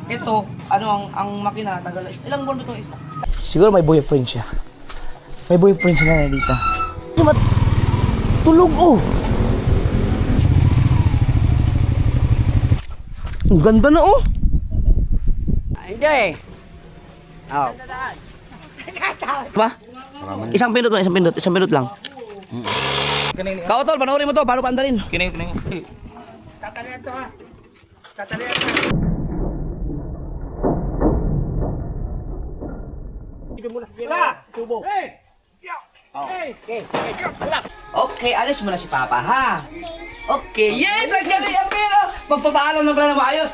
Ito, ano ang makina, tagal. Ilang buwan ba itong isa? Siguro may boyfriend siya. May boyfriend siya na dito. Tulog oh! Ang ganda na oh! Enjoy! Oh. Ba? Isang pindot lang. Kautol, panoorin mo to, paano paandarin? Kining. Tatalian to ha. Tatalian to. Isa! Tubo. Okay, alis mo na si Papa, ha? Okay, yes! Ang galing ang pero! Magpapaalam na pala na maayos.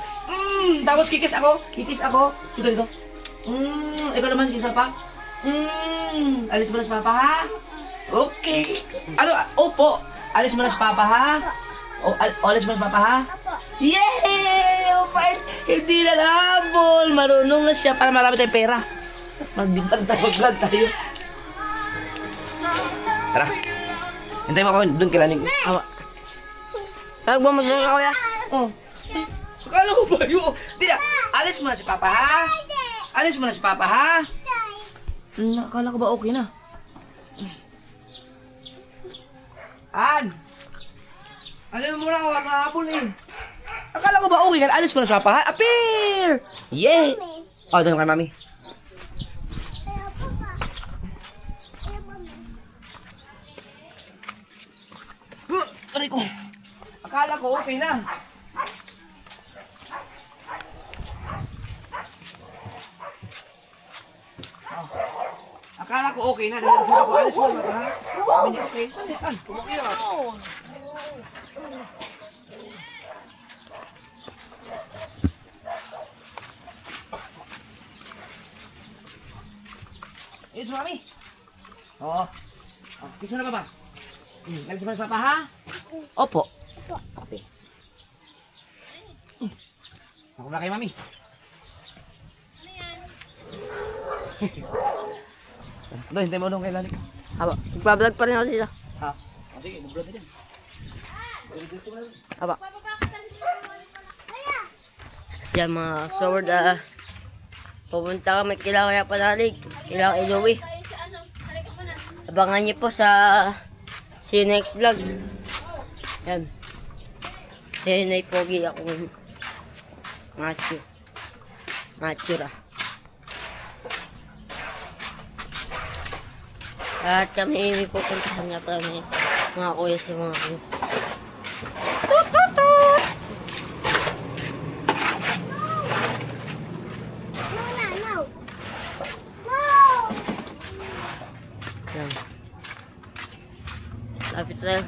Tapos kikis ako. Dito. Ikaw naman, isa pa. Alis mo na si Papa, ha? Okay. Ano? Opo. Alis mo na si Papa, ha? Alis mo na si Papa, ha? Yay! Oh, hindi na nahabol. Marunong na siya para marami tayong pera. Mag-vlog tayo. Tara. Hintay mo ako doon kay Laning. Awa. Tawag mo siya kuya. Oh. Akala ko ba yun? Di na. Alis mo na si Papa, ha? Alis mo na si Papa, ha? Akala ko ba okay na? An! Alis mo na ako. Nakahapon eh. Akala ko ba okay ka? Alis mo na si Papa, ha? Appear! Yeah! Oh, doon kay Mami. Aray ko. Akala ko okay na. Akala ko okay na. Dahil ko alis mo na ha. Sabi niya okay. Saan yan? Kumakira. Kiss mo Mami. Oo. Kiss mo na Papa. Alis mo na si Papa ha? Opo. Okay. Ako na kay Mami. Ano yan? Hintay mo doon kay Lanik. Aba, magbablog pa rin ako dito. Ha? Sige, mag-vlog ka dyan. Aba. Yan mga sword, pupunta kami kailangan kaya panalig. Kailangan iluwi. Abangan niyo po sa see you next vlog. Yan. Yan ay pogi akong macho ra. At kami pupuntahan nga pa kami mga kuya sa mga kuya. Yan. Lapit tayo.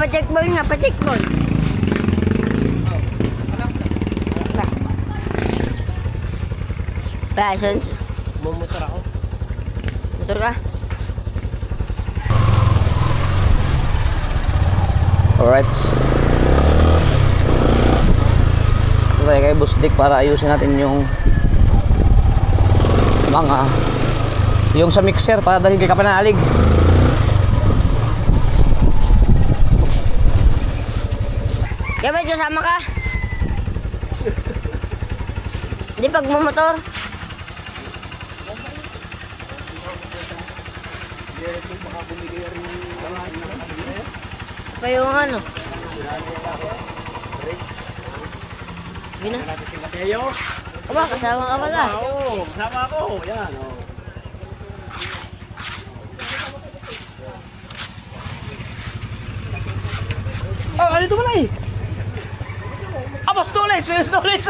Pa-checkball nga, pa-checkball. Passions. Mumotor ako. Motor ka? Alright. Ito tayo kay Boss Dick para ayusin natin yung yung sa mixer para dalhin kay Kapanalig. Kaya ba, sama ka? Hindi pag mumotor. Pa yung ano? Sige na. Aba, kasama ka pala. Oo, kasama ako. Yan, oh. Oh, ano ito pala eh? Aba, storage! Masakit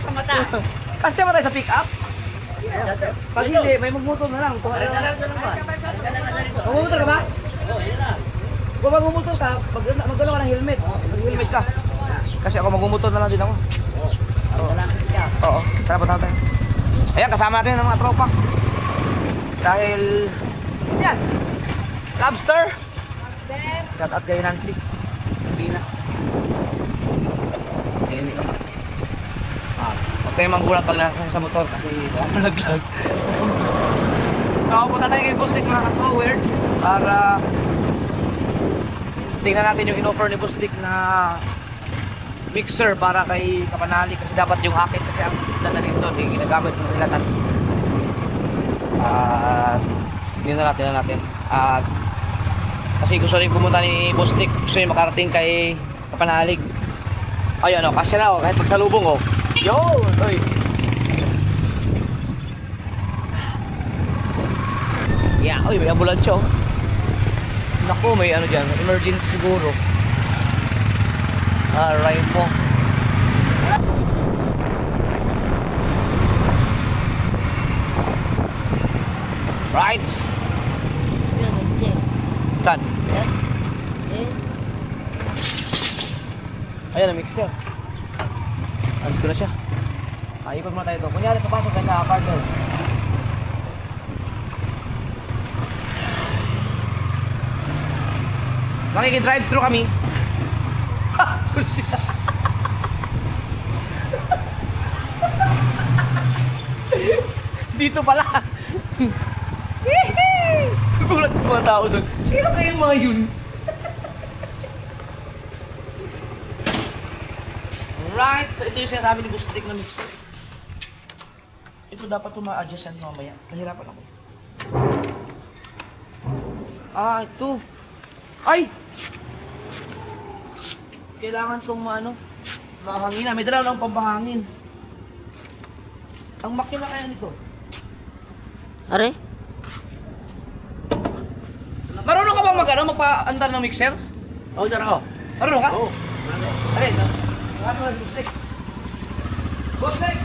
sa mata. Kasi ba tayo sa pick up? Pag hindi, may magmotor na lang. Magmumotor ka ba? Kung magmumotor ka, magdala ka ng helmet. Mag-helmet ka. Kasi ako magmumotor na lang din ako. Oo, tara pa tayo. Ayan, kasama natin ang mga tropa. Dahil, yan, lobster. Shout out kay Nancy. Pina. Ayun ito. Huwag kayo manggulat pag nasa sa motor kasi baka malaglag. So, punta tayo kay Boss Dick mga ka-sower para tingnan natin yung in-offer ni Boss Dick na mixer para kay Kapanali kasi dapat yung akin kasi ang dadaling doon yung ginagamit ng nila Tats. At tingnan natin. At kasi gusto rin pumunta ni Boss Dick, gusto rin makarating kay Kapanalig. Ayun o, kasya na o, kahit magsalubong o. Yun! Oy! Yeah, oy, may ambulansya o. Naku, may ano dyan, emergency siguro. Aray mo. Right! Yan, nagsin. Saan? Yan. Eh, Ayan, na-mixer. Andito na siya. Ikot muna tayo ito. Kunyari, papasok ka sa partner. Makikidrive-thru kami. Dito pala. Gulat sa mga tao doon. Sino kayo mga yun? Right, so ito yung sinasabi ni Boss Dick na mixer. Ito dapat ito ma-adjustan mamaya. Nahirapan ako. Ito. Ay! Kailangan itong mahangin. May dala lang pampahangin. Ang makina kaya nito. are? Marunong ka bang magpa-andar ng mixer? Oo, dyan ako. Marunong ka? Oo. Alin? Ano ba, Boss Dick? Boss Dick!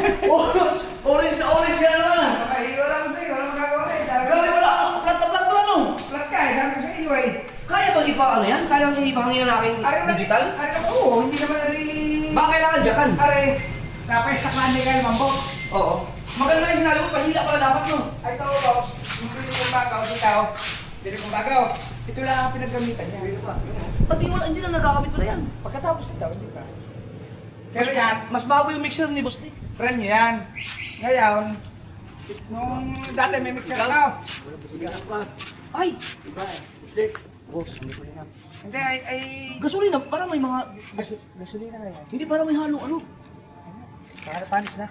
Orange na orange ka naman. Nakahiwa lang sa'yo, wala magagawa eh. Grabe wala, plat na plat mo ano? Flat ka eh, sabi ko sa iyo eh. Kaya bang ano yan? Kaya bang ipangin ng aking digital? Oo, hindi naman Baka kailangan jakan? Are, napestak na hindi kayo mambok. Oo. Maganda yung sinabi mo, pahila pala dapat no? Ay, ito, boss. Yung pili kong bagaw, ikaw. Pili kong bagaw. Ito lang ang pinaggamitan niya. Pati wala, hindi na nagagamit pala yan. Pagkatapos ito, hindi ka. Pero yan, Mas bago yung mixer ni Boss Dick. friend niyo yan. Ngayon, nung dati may mixer ako. Ay! Hindi, ay Gasolina, parang may mga... gasolina na yan. Hindi parang may halo ano. Para panis na.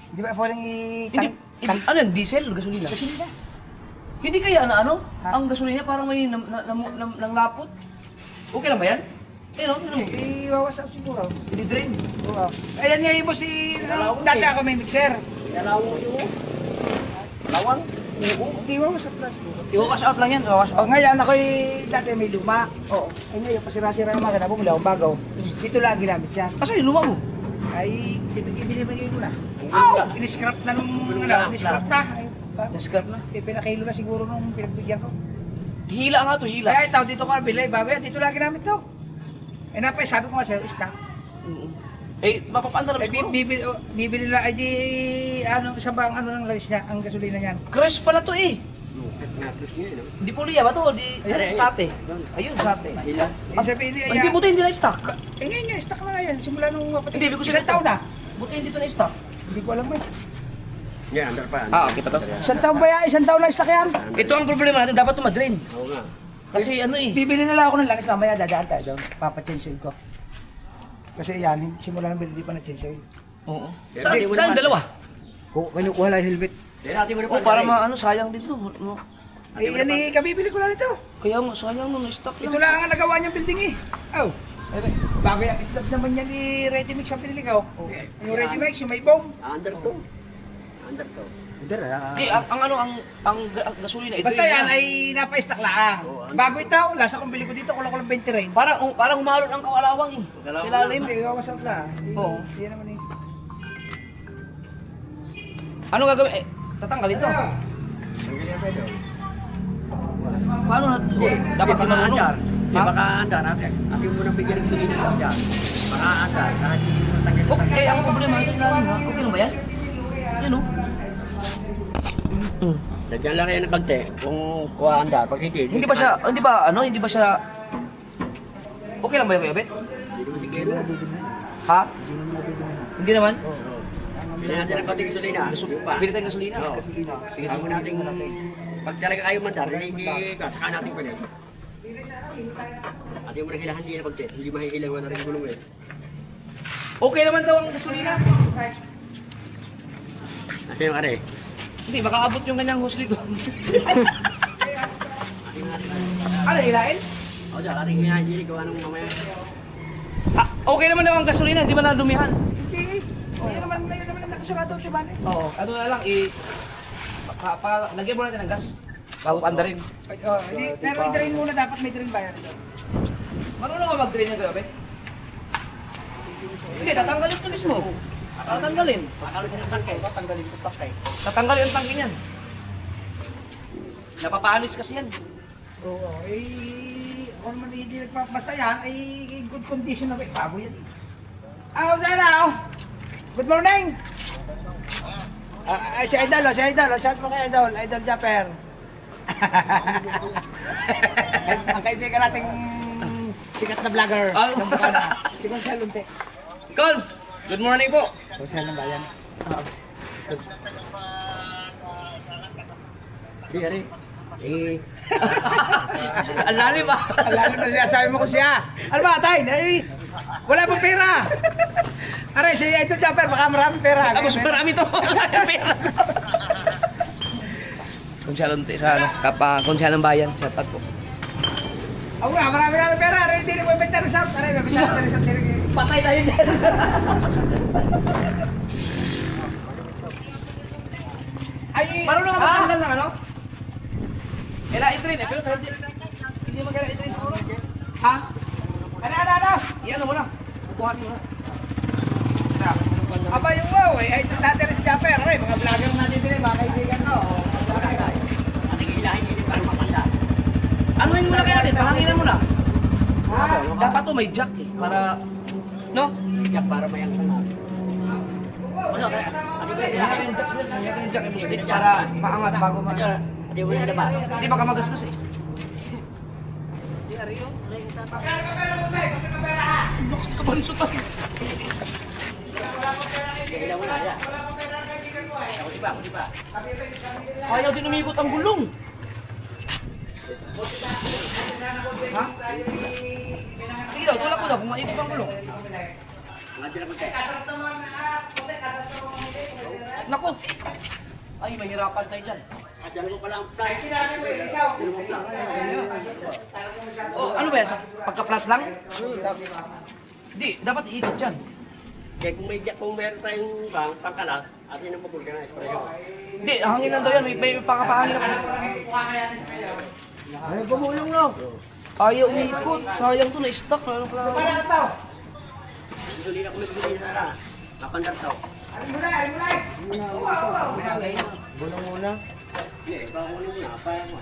Hindi ba pwedeng Hindi, ano yan, diesel, gasolina? Gasolina. Hindi kaya na ano? Ha? Ang gasolina parang may nanglapot. Okay lang ba yan? Eh no, tingnan mo. Iwawasak siguro. Hindi drain. Oo. Ayan nga ibo si... Dati ako may mixer. Nalawang yun. Lawang? Oo, hindi iwawasak na siguro. I-wash out lang yan, i-wash O out. ngayon ako'y dati may luma. Oo. Ay ngayon, pasira-sira ang makina, bumili akong bagaw. Dito lang ginamit yan. Asa yung luma mo? Ay, ibinibigay ko na. Ow! In-scrap na nung in-scrap na. Ay, Na-scrap na. pinakilo na siguro nung pinagbigyan ko. Hila nga to, hila. Kaya itaw dito ko nabili, babi, dito lang ginamit to. Eh napay, sabi ko nga sa'yo, stock. Eh, mapapaanda Eh, na siguro. bibili lang, ay di, ano, isa ba ang ano ng langis niya, ang gasolina niyan. Crush pala to eh. Natus niya, no? Di puliya ba to? Di, Ay, sate. Ayun, sate. Mahila. Ang sabi niya, Hindi buti hindi na-stock. eh ngayon nga, stock na nga yan, simula nung mapatid. Hindi, ibig ko Isang sabihin taon na. Buti hindi to na-stock. Hindi ko alam ba. Yan, andar pa. Okay pa to. Isang taon ba yan? Isang taon lang stock yan? Ito ang problema natin, dapat to ma-drain. Oo nga. Kasi ano eh. Bibili na lang ako ng langis, mamaya dadaan tayo doon, papachange ko. Kasi yan, simula nang bili, di pa na-change oil. Oo. Saan- Saan yung dalawa? Kinukuha lang yung helmet. Hindi natin mo na Oh, para maano, sayang din to. No. Eh, yan eh, kabibili ko lang ito. Kaya nga, sayang no, na-stock Ito lang. lang ang nagawa niyang building eh. Oh, Bago yung slab naman yan ni Ready Mix ang pinili ko. Yung Ready Mix, yung may bomb. Under to. Under to. Hindi, ang gasolina, ito Basta yun yan na. ay napa-stock lang. Bago ito, lasa kong bili ko dito, kulang-kulang 20 rin. Parang humalon ang kawalawang eh. Ilalim. Hindi, kawasak na. Oo. Hindi naman eh. Ano gagawin? Tatanggalin to. Tanggalin na pwede. Paano na? Dapat baka marunong. andar. Di Ha? baka andar. Ate mo nang bigyan ng tingin ko dyan. Baka andar. Kahit hindi mo tanggalin. Okay, ang problema ito na ha. Okay lang ba yan? Yan oh. Lagyan lang kayo ng konti. Kung kuha andar. Pag hindi. Hindi ba siya okay lang ba yung Yobet? Hindi mo bigyan na. Ha? Hindi naman? Bilhin natin ng konting gasolina. Yung pa. Bili tayong gasolina. Oo. Sige, Tama natin. Pag talaga kayo mandar, hindi saka natin pa rin. Ate mo nang hilahan din na konti. Hindi mahihilawan na rin gulong eh. Okay naman daw ang gasolina. Kasi yung kare. Hindi, baka abot yung kanyang husli ko. Ano, hilain? O dyan, ating hilahan din. Gawa ng mamaya. Okay naman daw ang gasolina, hindi man nadumihan. Hindi. Hindi naman, ngayon naman ang nakasurado, diba? Oo, ano na lang, lagyan mo natin ng gas. Bago andarin. Pero i-drain muna, dapat may drain ba yan? Marunong ka mag-drain ng Yobet? Hindi, tatanggalin ito mismo. Tatanggalin. Tatanggalin ang tangke niyan. Napapaalis kasi yan. Oo, kung naman hindi nagpapasta yan, ay good condition na bago yan. Good morning! Si Idol, shout mo kay Idol Japper. Ang kaibigan nating sikat na vlogger. ng Bukana. Si Gonzalo Lunte. Cons! Good morning po! Gonzalo ng bayan. Sige, Ari. Ang lalim ba? Lalo na siya, sabi mo ko siya. Ano ba, tay? Ay, wala pang pera. Aray, si Idol Japper, baka maraming pera. Tapos marami to. Konsyalon sa konsyalong bayan, shout out po. Oo nga, marami nga ng pera. Aray, hindi na mo ibenta ng sound. Aray, ibenta ng sound. Patay tayo dyan. Ay, Marunong ka magtanggal ng ano? Kailangan i-train eh, pero hindi mo kailangan i-train siguro. Ha? Ano? Iyan mo na. Bubuhatin mo na. Aba yung wow eh, ay dati rin si Japper. Aray, mga vlogger natin din mga kaibigan ko. Ating hilahan din para mapanda. Anuhin mo na kaya natin, pahanginan mo na. Dapat to may jack eh, para... No? Yak para mayang ka natin. Ano kaya? Ate mo Kaya yung jack sila, kaya yung jack eh, para maangat bago ma... Ate mo na ba? Hindi baka magasgas eh. Lakas ka ba rin sutan? Hilahan mo na, ya. Ako di ba? Ayaw din umikot ang gulong. Ha? Sige daw, tulak ko daw kung maikot ang gulong. Nandiyan na konti. Naku! Ay, mahirapan tayo dyan. Diyan mo pala ang price. Oh, ano ba yan? Sa pagka-flat lang? Hindi, dapat iikot dyan. Kaya kung meron tayong pangkalas, atin ang mabulga na espresso. Hindi, hangin lang daw yan. May pangapahangin ako. Ay, bumulong no. Ayaw umikot. Sayang to, na-stuck. Ano pala? Bili ako nagbili na kapandar to. Bulong muna. Hindi, baka mo muna. Paya mo.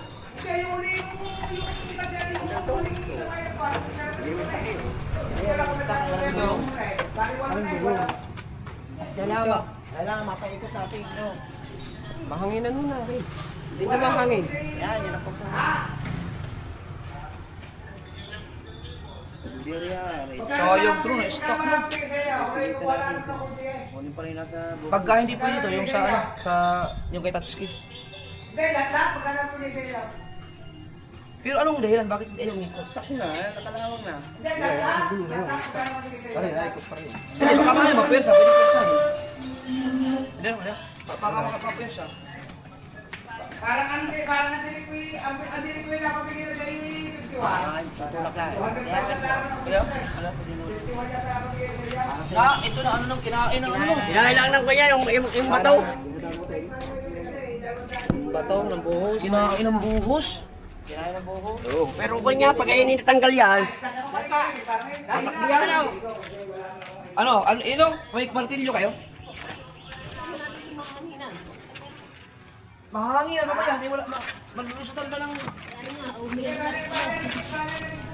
Kailangan mapaikot natin. No? Mahanginan muna. Hindi na mahangin. Yan ang po. Sayang to, na-stuck na. Pagka hindi pwede to, yung yung kay touchscreen. Pero anong dahilan? Bakit hindi ayaw umikot? Nakalawang na. Hindi, baka kaya magpwersa. Pwede pwersa. Hindi naman, baka makapwersa. Parang hindi ko napapigil sa iyo. Kaya? Ito na ano nang kinain ng ano. Kinailangan ng kuya yung bato. Bato ng buhos. Kinain ng buhos. Pero kung nga, pag kainin natanggal yan, Ano, ito? May martilyo kayo? Mahangin, ano ba yan? Eh, wala, malulusutan ba ng...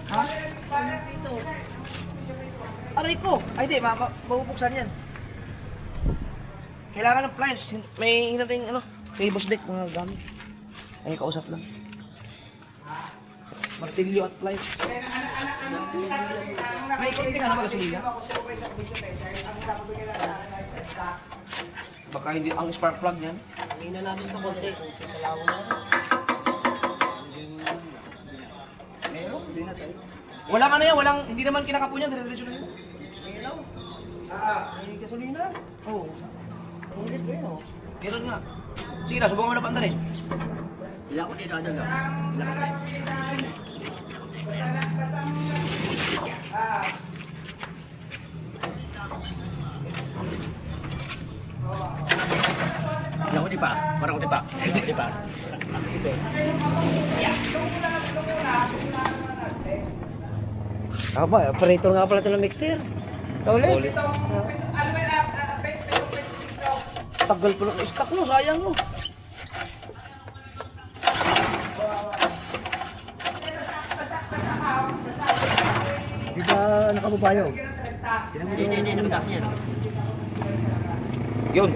Ha? Aray ko! Ay, di, mabubuksan yan. Kailangan ng pliers. May hinating, ano, kay boss deck, mga gamit. Ay, kausap lang. Martilyo at pliers. May konting ano ba gasolina? Baka hindi ang spark plug niyan. Tingnan natin ito konti. Walang ano yan, walang, hindi naman kinakapo niyan, dire-diretso na yun. May gasolina. Oo. Ulit ko yun, oh. Meron nga. Sige na, subukan mo na pantalin. ilan ko dito, ano na? Ilan ko dito. Ilan ko di pa? Parang ko di pa? Di pa? Aba, operator nga pala ito ng mixer. Ulit. Tagal pa lang stock mo, sayang mo. Di ba nakababayo? Hindi, nakatak niya. Yun.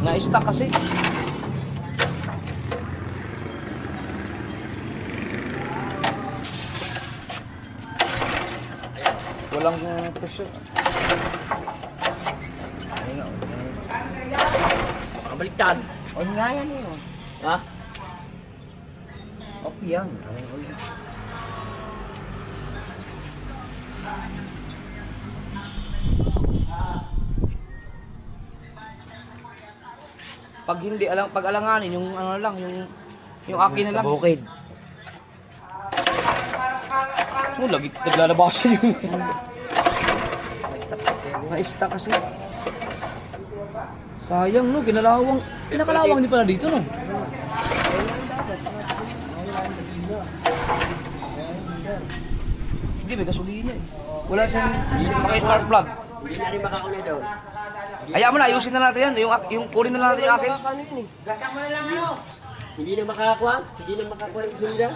Na-stock kasi. Walang pressure. Makabaliktad. On nga yan eh. Oh. Ha? Off yan. Pag hindi pag alanganin yung ano lang, yung akin na lang. Sa bukid. Oh, lagi naglalabasan yung na-stock kasi. Sayang no, pinakalawang din pala dito no. Hindi, may gasolina eh. Wala siyang maka-spark plug. Hindi na rin makakuna doon. Hayaan mo na, ayusin na natin yan. Yung kunin na lang natin yung akin. Gasang mo na lang ano? Hindi na makakakuha. Hindi na makakuha ng gasolina.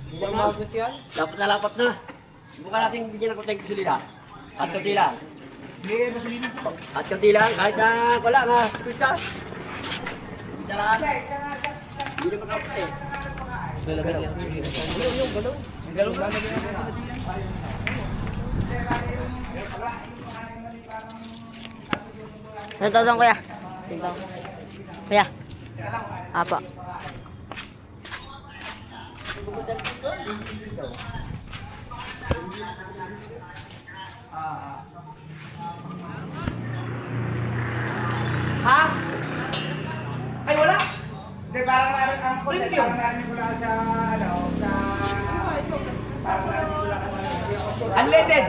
Hindi na makakuha yan. Dapat na lapat na. Subukan natin bigyan ako ng gasolina. At kunti lang. Hindi, gasolina. At kunti lang. Kahit na wala nga. Pwede. Hindi na lang. Hindi na makakuha eh. Lalagyan yan. Yung galong. Yung galong lalagyan yan. Ito doon, kuya. Kuya. Apa. Ha? Ay, wala. Hindi, parang narin ang kulit. Parang narin mula sa ano, sa... Unleaded.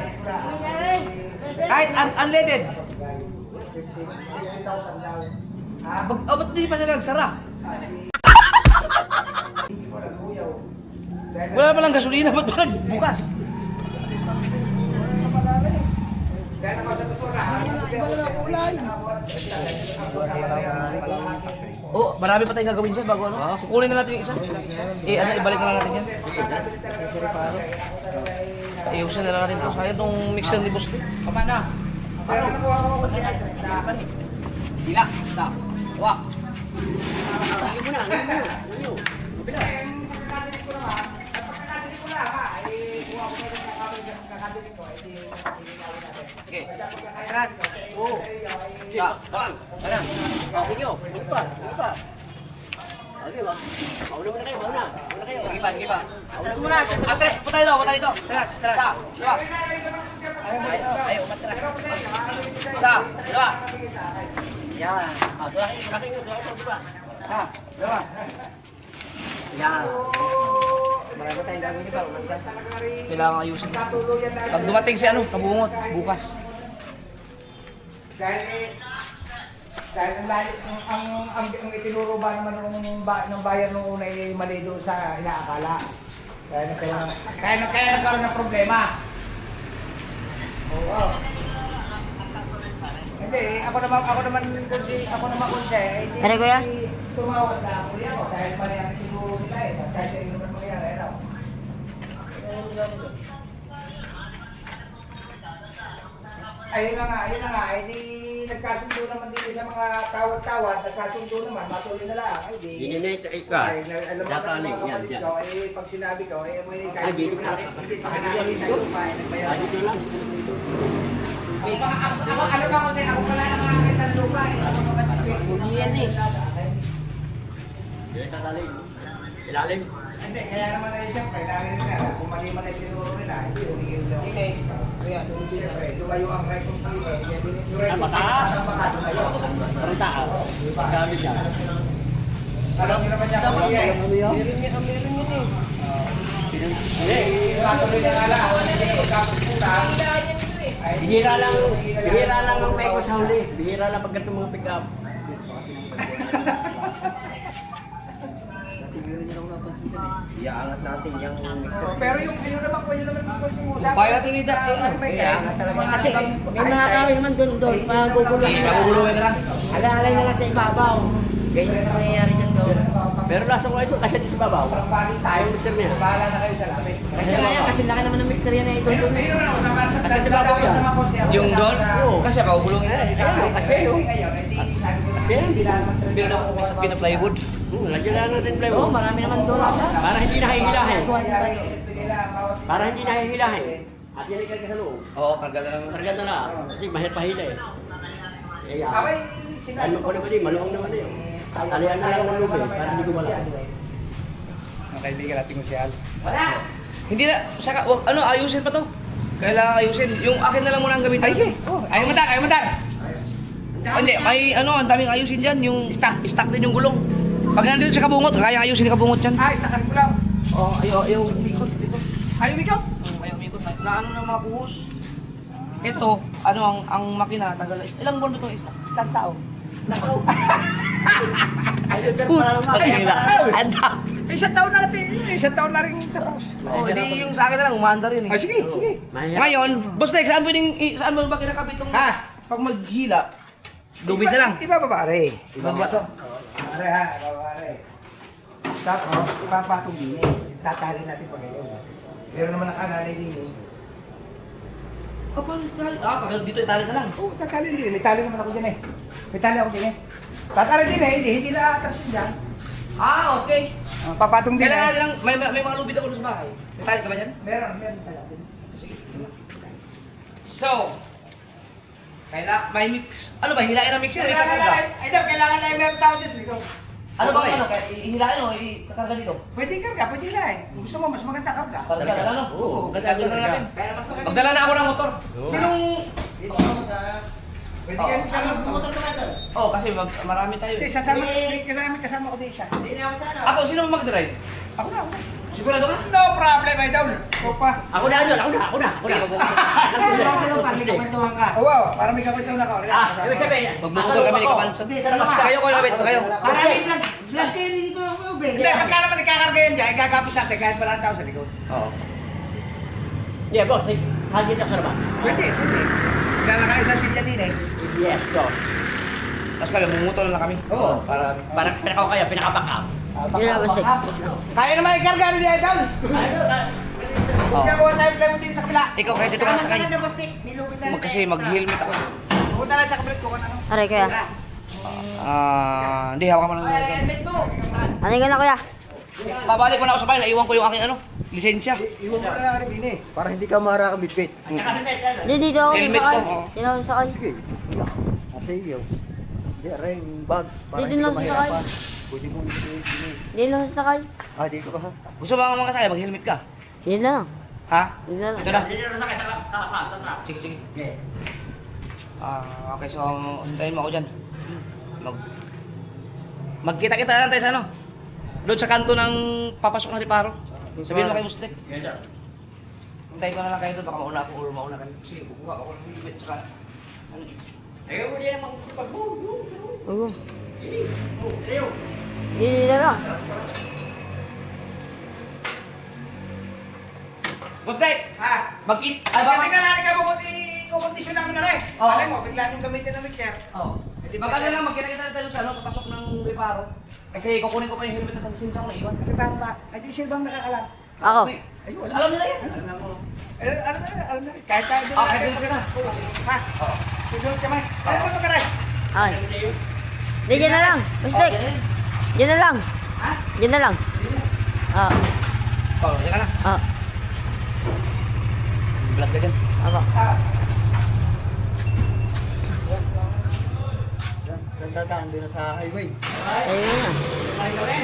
Kahit unleaded. Ba't hindi pa siya nagsara? Wala palang gasolina, ba't pa nagbukas? Oh, marami pa tayong gagawin dyan bago ano? Kukunin na natin yung isa. Ibalik na lang natin yan. Ayusin na lang natin ito. Sayang itong mixer ni Boss. Paano? Dila. Stop. Wak. Hindi mo na. Hindi mo. Bila. Okay. Atras. Oo. Stop. Bang. Parang. Okay nyo. Hindi pa. Okay ba? Mauna muna kayo. Mauna kayo. Sige pa. Atras muna. Atras, punta dito. Atras. Sa, diba? Ayaw, umatras. Sa, diba? Yan. Wala kayo. Diba? Ha? Dalawa. Yan. Marami tayong gagawin niyo pa. Kailangan ayusin. Katuluyan na. Pag dumating si ano, kabungot, bukas. Dahil ang itinuro ba naman ng bayan nung una ay mali doon sa inaakala. Kaya nagkaroon ng problema. Oo. Hindi, ako naman kung siya, hindi Ano, kuya? tumawag na ako niya ako dahil mali ang itinuro nila eh. Dahil sa inyo naman mangyari, ano? Ayun na nga, eh di nagkasundo naman din sa mga tawad-tawad, nagkasundo naman, matuloy na lang. Ay di. Dininate ka. Alam mo Dataling, naman yan, mga yan. kapatid ko, eh pag sinabi ko, eh mo yung Ay, dito ka. Dito lang. Ano ba kasi ako pala nakakita ng lupa eh. Hindi yan eh. Dito tataling. Ilalim. Hindi, kaya naman ay siyempre, dahil nila, kung mali man ay tinuro nila, hindi umigil daw. Kaya, siyempre, lumayo ang right of way. Sa mataas. Sa mataas, lumayo. Parang taas. Gamit yan. Alam niyo naman niya kung kaya eh. Meron yun eh. Hindi. Patuloy na nga lang, pagkapustutan, Bihira lang ang peko sa huli. Bihira lang pagkat ng mga pick-up. Iaangat natin yung mixer. pero yung sino naman po, yun naman po sumusabi. Kaya tinida. Iaangat talaga. Kasi may mga kahoy naman doon, paguguluhan Okay, magugulungan na lang. Alaalay na lang sa ibabaw. Ganyan ang nangyayari dyan doon. Pero lasa ko ito kasi sa babaw. Parang bali tayo, Mixer niya. bahala na kayo sa lapit. Kasi kaya, kasi laki naman ng mixer yan na ito doon. Ayun naman ako, sa Kasi babaw yan. naman po siya. Yung doon, kasi makugulungin na. Kasi yun. Ngayon, hindi sabi ko Kasi yun. Pero na ako sa pina-plywood. Lagyan lang natin Oo, plywood. marami naman doon. Para hindi nahihilahin. Kuha din ba? Para hindi nahihilahin. At yan ikarga sa loob. Oo, karga na lang. Karga na lang. Kasi mahirap pahila eh. Kaya, Abay, sinabi ano ko naman eh, maluwang naman eh. Talian na lang ang loob eh, para hindi gumalaw. Ang kaibigan natin ko si Al. Hindi na, saka, wag, ano, ayusin pa to. Kailangan ayusin. Yung akin na lang muna ang gamitin. Ay, ayaw mo ayaw mo Hindi, may ano, ang daming ayusin dyan. Yung stock din yung gulong. Pag nandito sa kabungot, kaya ayusin yung kabungot dyan. Ah, istakan ko lang. Oo, ayaw umikot. Ayaw ikaw? Ayaw umikot. Na ano na mga buhos. Ito, ano, ang makina, tagal. Ilang buwan ba itong stock tao? Ayun, pero para naman. Isang taon na natin, isang taon na rin tapos. Oo, hindi yung sa akin na lang, umaandar yun eh. Ah, sige, sige. Mahirap. Ngayon, Boss Lex, saan mo ba kinakabit itong Ha? pag maghila? Dubit na lang. Iba ba pare? Iba ba to? Pare ha, pare. Tapos, ipapatong din eh. Tatali natin pag ngayon. Meron naman nakananay din eh. Paano tali? Pag dito itali ka lang. Oo, tatali din. May tali naman ako dyan eh. May tali ako dyan eh. Tatali din eh, hindi na atas yun dyan. Okay. Papatong din Kailangan eh. natin lang, may mga lubid ako doon sa bahay. May tali ka ba dyan? Meron tali. Sige. So, may mix. Ano ba, hilain ang mixer? Kailangan na yung meron tao dyan. Sige. Ano ba, ano? Hilain o ikakarga dito? Pwede karga, pwede na eh. Kung gusto mo, mas maganda karga. Karga, ano? Oo, Karga na natin. Kaya mas maganda. Magdala na ako ng motor. Sinong... Pwede kayo kasama. Kasi marami tayo. Hindi, kasama ko din siya. Hindi na ako sana. Ako, sino mag-drive? Ako na. Sigurado ka? No problem, idol. Opa. Ako na, Sige, mag-motor. Hindi ako sana para may kwentuhan ka. Oh, wow, para may kakwento na ako. Ibig sabihin, Magmotor kami ni Kabanso. Hindi, dalawa. Kayo, labit kayo. Para may vlog kayo dito ako, Ube. Hindi, pagka naman ikakarga yan dyan, igagapos natin kahit wala ang tao sa likod. Oo. yeah, boss, hagit ako naman. Pwede. Lalakay sa silya din eh. Yes, boss. Tapos kaya, bumumotor na lang kami. Oo. Para... Parang pinakaw kaya, pinaka-back up. Yun na, basta. Kaya naman ikarga rin yan, idol. Kung gagawa tayo play mo din sa kabila. Ikaw, credit ko lang sakay. Maganda, Bastik. May lupit na rin Kasi extra. mag-helmet ako. Pumunta na sa kabila kung ano. Aray, kuya. Hindi, hawak ka mo lang. Ay, helmet mo. Ano ka na, kuya? Babalik ko na ako sa bahay, naiwan ko yung aking ano, lisensya. Iwan mo na rin din eh. Para hindi ka marakabitbit. At saka helmet, Hindi, dito ako Helmet sakay. ko, oo. Dito ako sakay. Sige, nasa iyo. Hindi, aray, yung bag. Para Dito hindi lang ka sa mahirapan. sakay. Pwede mo hindi. Dito ako sakay. Ah, dito ka ha? Gusto ba mga kasaya, mag-helmet ka? Dito lang. Ha? Dito lang. Ito na. Dito na sakay sa truck. Sige, sige. Okay. Okay, so hintayin mo ako dyan. Magkita-kita lang tayo sa ano? Doon sa kanto ng papasok ng Riparo. Sabihin mo kay Mustek. Hintayin ko na lang kayo doon, baka mauna ako or mauna kayo. Sige, kukuha ako ng helmet tsaka ano. Ayaw mo din naman gusto pag-boom. Oo. Ayaw. Hindi na lang. Mustek! Ha? Magkit... Ay, baka... Tingnan natin ka kukondisyon namin na rin. Oo. Alam mo, bigla nyung gamitin ng mixer. Oo. Baka na lang, magkita-kita na tayo sa ano, papasok ng Riparo. Kasi kukunin ko pa yung helmet at sinsa ko na iwan. Kasi paano ba? Ay, di silbang nakakalam. Ako. Ayun. Alam nila yan. Alam na. Kahit tayo doon. Okay, dito ka na. Ha? Oo. Susunod ka man. Ano ba magkaray? Ay. Hindi, dyan na lang. Mistake. Dyan na lang. Ha? Dyan na lang. Ah. Oh, teka na. Ah. Vlog ka dyan. Ako. Saan dadaan? Doon na sa highway. Ayun na. Ay, gano'n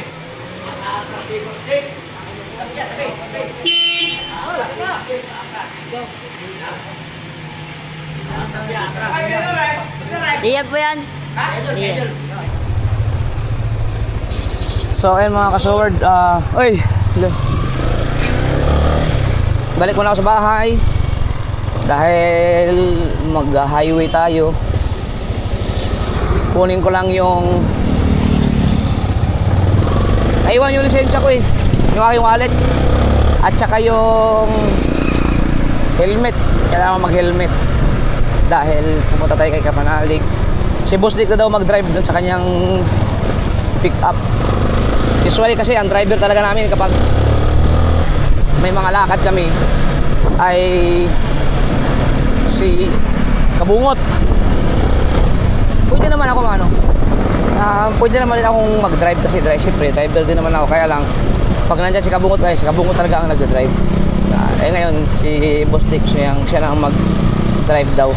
rin. Diyan po yan. Diyan. So ayun mga ka-sword, oy, hello. Balik muna ako sa bahay dahil mag-highway tayo. Kunin ko lang yung naiwan yung lisensya ko yung aking wallet at saka yung helmet. Kailangan mag-helmet dahil pumunta tayo kay Kapanalig. Si Boss Dick na daw mag-drive dun sa kanyang pick up. Usually kasi ang driver talaga namin kapag may mga lakad kami ay si Kabungot. Pwede naman ako pwede naman din akong mag-drive kasi siyempre driver din naman ako, kaya lang pag nandyan si Kabungot si Kabungot talaga ang nag-drive. Ngayon si Boss Dick siya na ang mag-drive daw.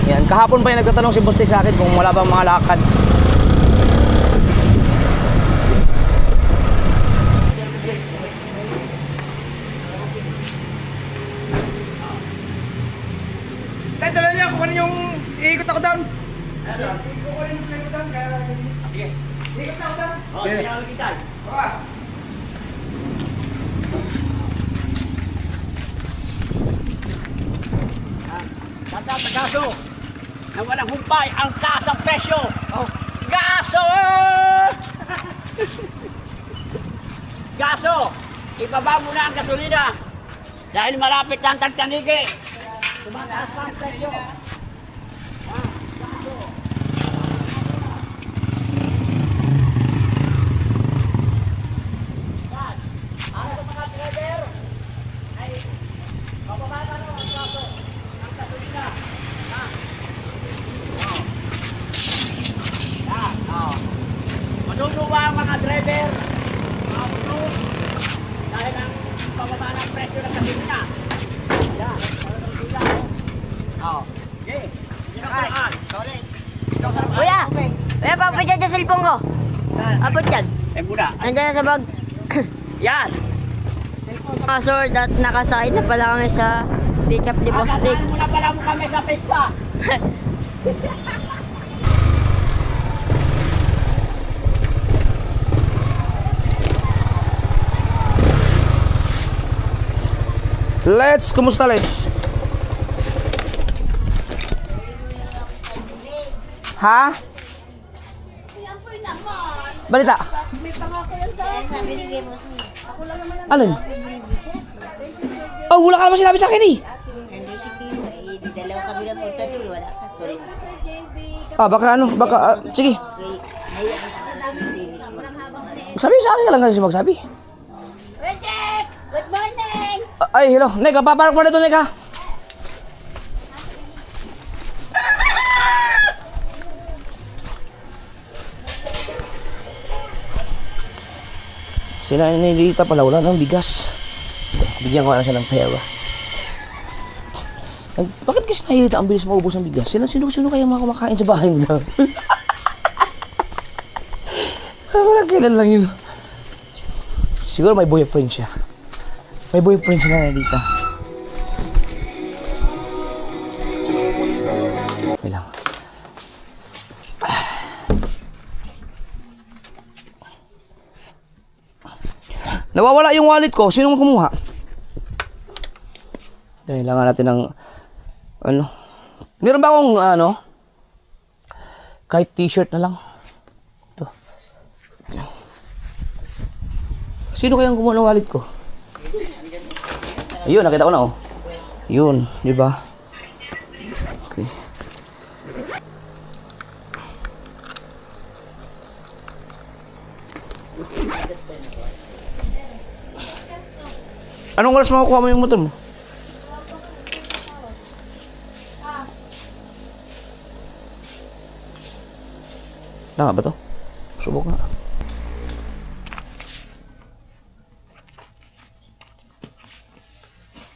Yan, kahapon pa yung nagtatanong si Boss Dick sa akin kung wala bang mga lakad. Tayo, dala niya. Kukunin yung... Iikot ako doon. Kukunin yung play ko doon. Kaya... Iikot ako doon. Oh, hindi ako kita. Baka. Gaso na walang humpay ang taas ng presyo. Oh. Gaso! Gaso! Ibaba mo na ang gasolina dahil malapit na ang tagtanigi. Tumataas pa ang presyo. Gaso! Yan. Ano sa mga driver? Ay, bababa na ang gaso. Ang gasolina. Manunuwa ang mga driver. Manunuwa. Dahil ang pababa ng presyo ng gasolina. Yan. Okay. Yan ang paraan. Kuya! Kuya, papadyan dyan sa cellphone ko. Abot yan. Muna. Nandiyan na sa bag. Yan. Mga sword at nakasakay na pala kami sa pick-up ni Boss Dick. Dadaan muna pala mo kami sa pizza. Kumusta Let's? Ha? Balita? Alin? Oh, wala ka naman sinabi sa akin eh. Dalawa kami na punta doon, wala ka tuloy. Sige. Sabi sa akin ka lang kasi magsabi. Good morning! Ay, hello. Neka, papark mo na ito, Neka. Sila ni Lita pala, wala ng bigas. Bigyan ko na siya ng pera. Bakit kasi nahilita ang bilis maubos ng bigas? Sino kaya mga kumakain sa bahay nila? Walang kailan lang yun. Siguro may boyfriend siya. May boyfriend siya na dito. Wait lang. Nawawala yung wallet ko. Sino kumuha? Kailangan natin ng ano. Meron ba akong ano? Kahit t-shirt na lang. Ito. Sino kayang kumuha ng wallet ko? Ayun, nakita ko na oh. Yun, di ba? Okay. Anong oras makukuha mo yung motor mo? Tama ba to? Subok nga.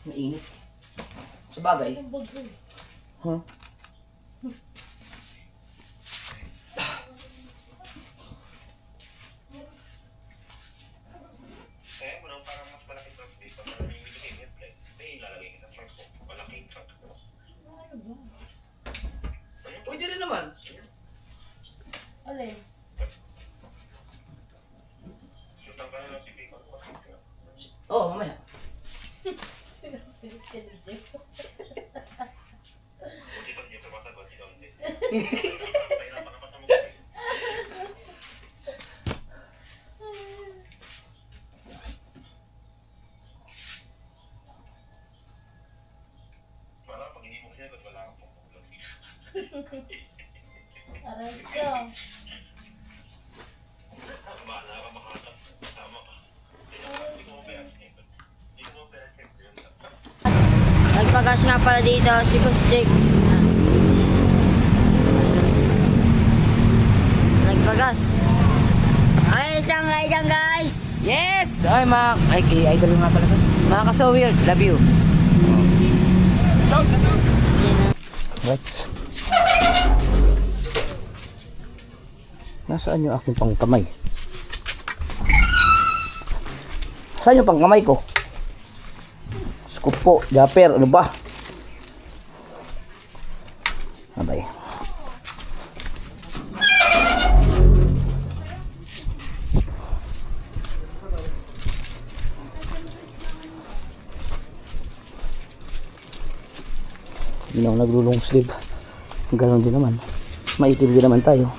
Mainit. Sabagay. Huh? Pwede rin naman. Alin? Oo, mamaya. Aray ko. Nagpagas nga pala dito si Kustik. Nagpagas. Ayos lang kayo dyan, guys. Yes! Ay, ay, kay idol nga pala to. Mga ka-so weird. Love you. Right. Nasaan yung aking pangkamay? Saan yung pangkamay ko? Skupo, Japper, ano ba? Abay. Hindi ako naglulong sleeve. Ganon din naman. Maitim din naman tayo.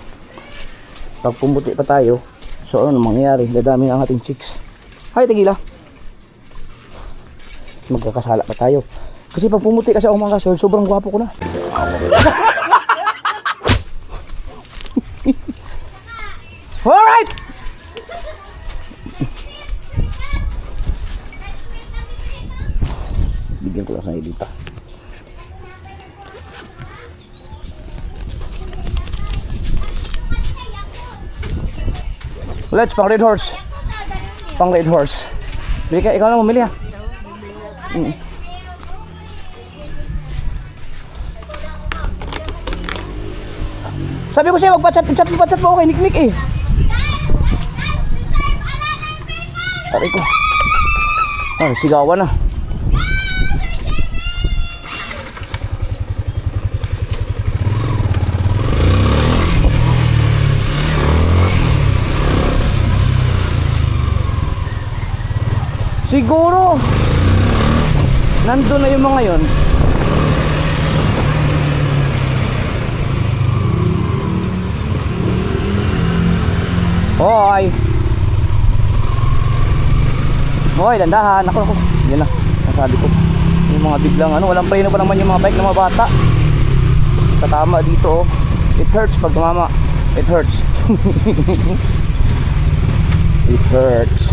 Pag pumuti pa tayo, so ano mangyayari? Dadami ang ating chicks. Hay, tigila. Magkakasala pa tayo. Kasi pag pumuti kasi ako mga kasol, sobrang gwapo ko na. Alright! Bigyan ko lang sa edita. Let's pang red horse. Pang red horse. Bili ka, ikaw lang mamili ha. Sabi ko siya magpa-chat mo kay Nick eh. Aray ko. Ay, sigawan na. Siguro nandun na yung mga yon. Hoy! Hoy, dandahan. Ako. Yan na. Nasabi ko. Yung mga biglang ano, walang preno pa naman yung mga bike ng mga bata. Tatama dito oh. It hurts pag tumama. It hurts. It hurts.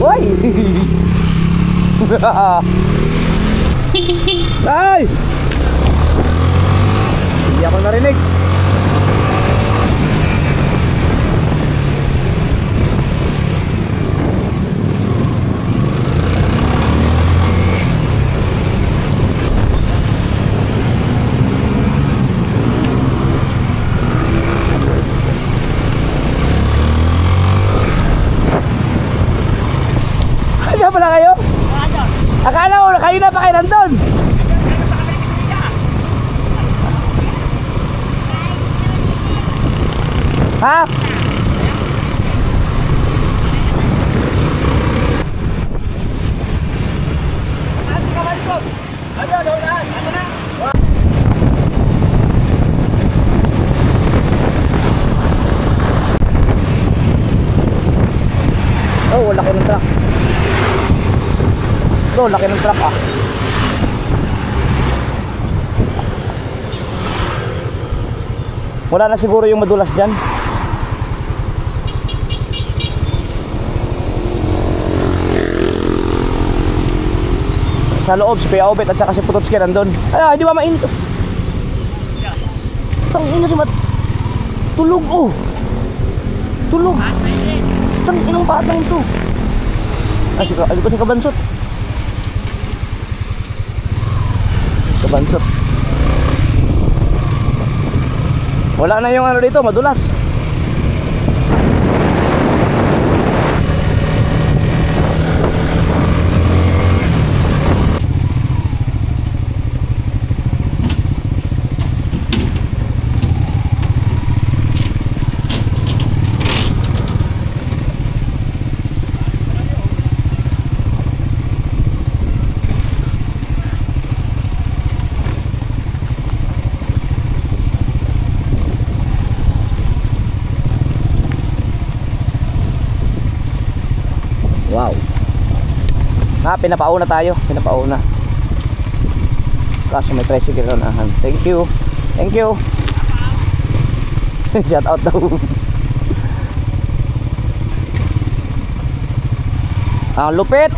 Hoy! Ay! Hindi ako narinig. Kaya pala kayo? Akala ko kayo na pa kayo nandun. Ha? Oh, laki ng truck. Oh, laki ng truck ah. Wala na siguro yung madulas dyan. Sa loob, si Kuya Obet at saka si Putotski nandun. Ay, di ba mainit? Tangina si Mat... Tulog oh. Tulog. Tanginang batang ito. Ah, si Kabansot. Kabansot. Wala na yung ano dito, madulas. Wow. Pinapauna tayo. Pinapauna. Kaso may tricycle na unahan. Thank you. Thank you. Shout out daw. Ang lupit.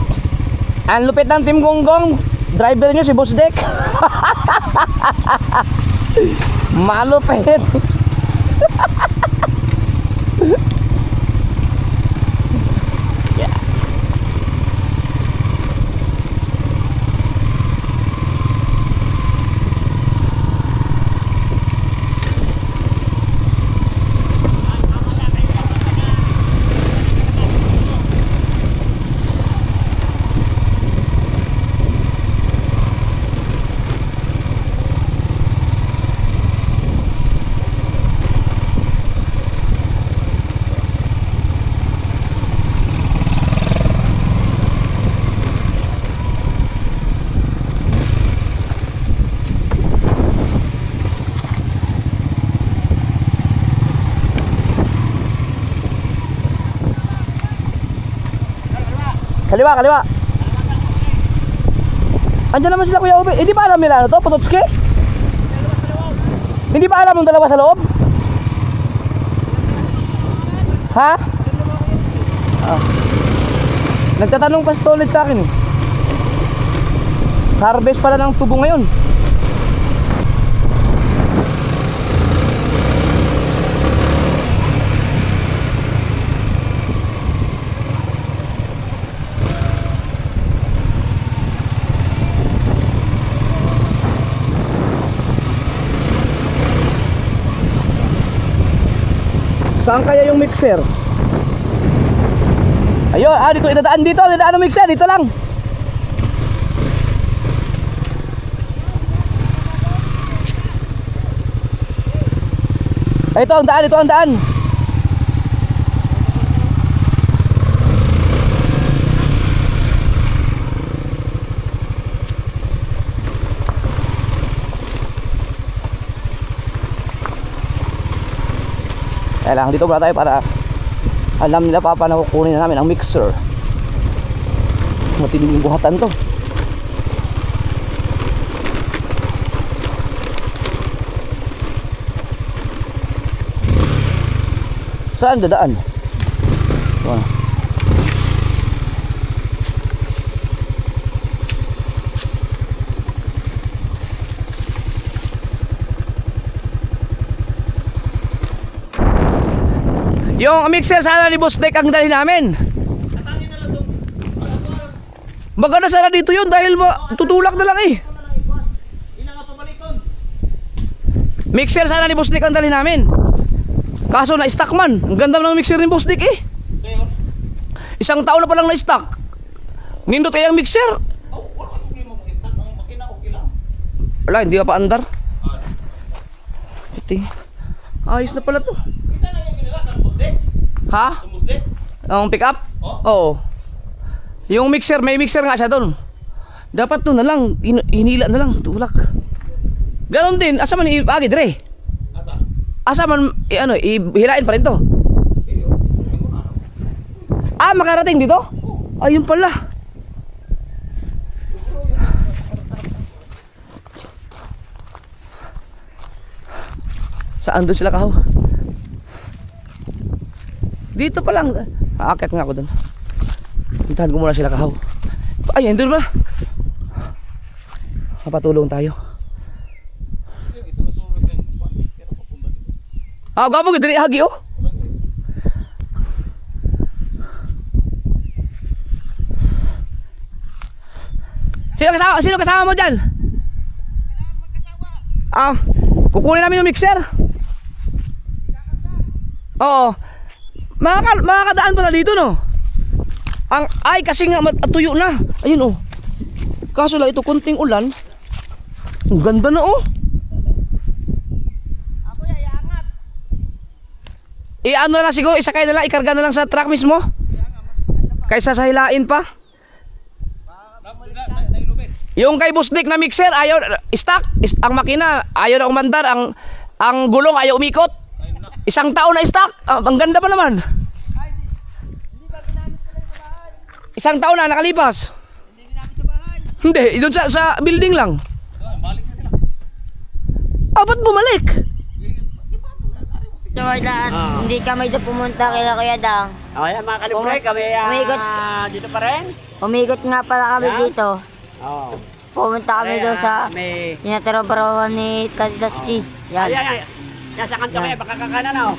Ang lupit ng Team Gonggong. Driver nyo si Boss Dek. Malupit. Kaliwa, kaliwa. Andiyan naman sila Kuya Ube. Hindi ba alam nila ano to, Putotski? Hindi ba alam yung dalawa sa loob? Ha? Ah. Nagtatanong pa ulit sa akin eh. Harvest pala ng tubo ngayon. Saan kaya yung mixer? Ayun, dito idadaan dito, idadaan ang mixer, dito lang. Ito ang daan, ito ang daan. Kaya lang, dito muna tayo para alam nila pa paano kukunin na namin ang mixer. Matinding buhatan to. Saan dadaan? Yung mixer sana ni Boss Dek ang dali namin. Maganda sana dito yun dahil tutulak na lang eh. Mixer sana ni Boss Dek ang dali namin. Kaso na-stock man. Ang ganda ng mixer ni Boss Dek eh. Isang taon na palang na-stock. Nindot kaya ang mixer. Wala, hindi pa andar. Ayos na pala to. Ha? Ang pick up? Oo. Yung mixer, may mixer nga siya doon. Dapat to na lang, hinila na lang, tulak. Ganon din, asa man ibagi dire? Asa man, hilain pa rin to. Ah, makarating dito? Ayun pala. Saan doon sila kahaw? Dito pa lang. Aakyat nga ako doon. Puntahan ko muna sila kahaw. Ay, andun ba? Kapatulong tayo. Ah, gabo gid diri hagi oh. Sino kasama mo dyan? Ah, kukunin namin yung mixer. Oo. Makakadaan pala dito no. Ay kasi nga tuyo na. Ayun oh. Kaso lang ito kunting ulan. Ang ganda na oh. I-ano na lang siguro, isakay na lang, ikarga na lang sa truck mismo. Kaysa sa hilain pa. Yung kay Busdik na mixer, ayaw, stock, ang makina, ayaw na umandar, ang gulong ayaw umikot. Isang taon na stock, ang ganda pa naman. Isang taon na nakalipas. Hindi, doon sa building lang. Ba't bumalik? Hindi kami doon pumunta kila Kuya Dang. O yan mga kalibre, kami dito pa rin. Umigot nga pala kami Yan. dito. Oo. Pumunta kami doon sa May... tinatarabarohan ni Tadidaski. Yan. Ayan. Nasa kanto kami, baka kakanan o.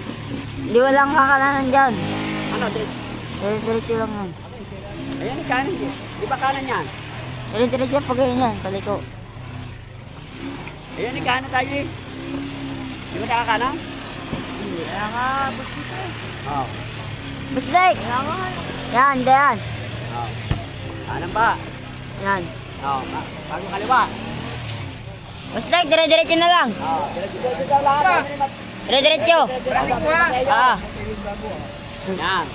Di walang kakalanan dyan. Ano, Diretso lang yan. ayan yung kanan. Di ba kanan yan? Diretso pag ganyan, paliko. Ayan yung kanan tayo eh. Di ba nakakanan? Hindi. Kaya nga, Busdik eh. Oo. Busdik! Yan, yan. Oo. Kanan pa. Yan. Oo. Bago kaliwa. Busdik, dire-diretso na lang. Oo. Diretso lahat. Dire-diretso. Ah. Yan.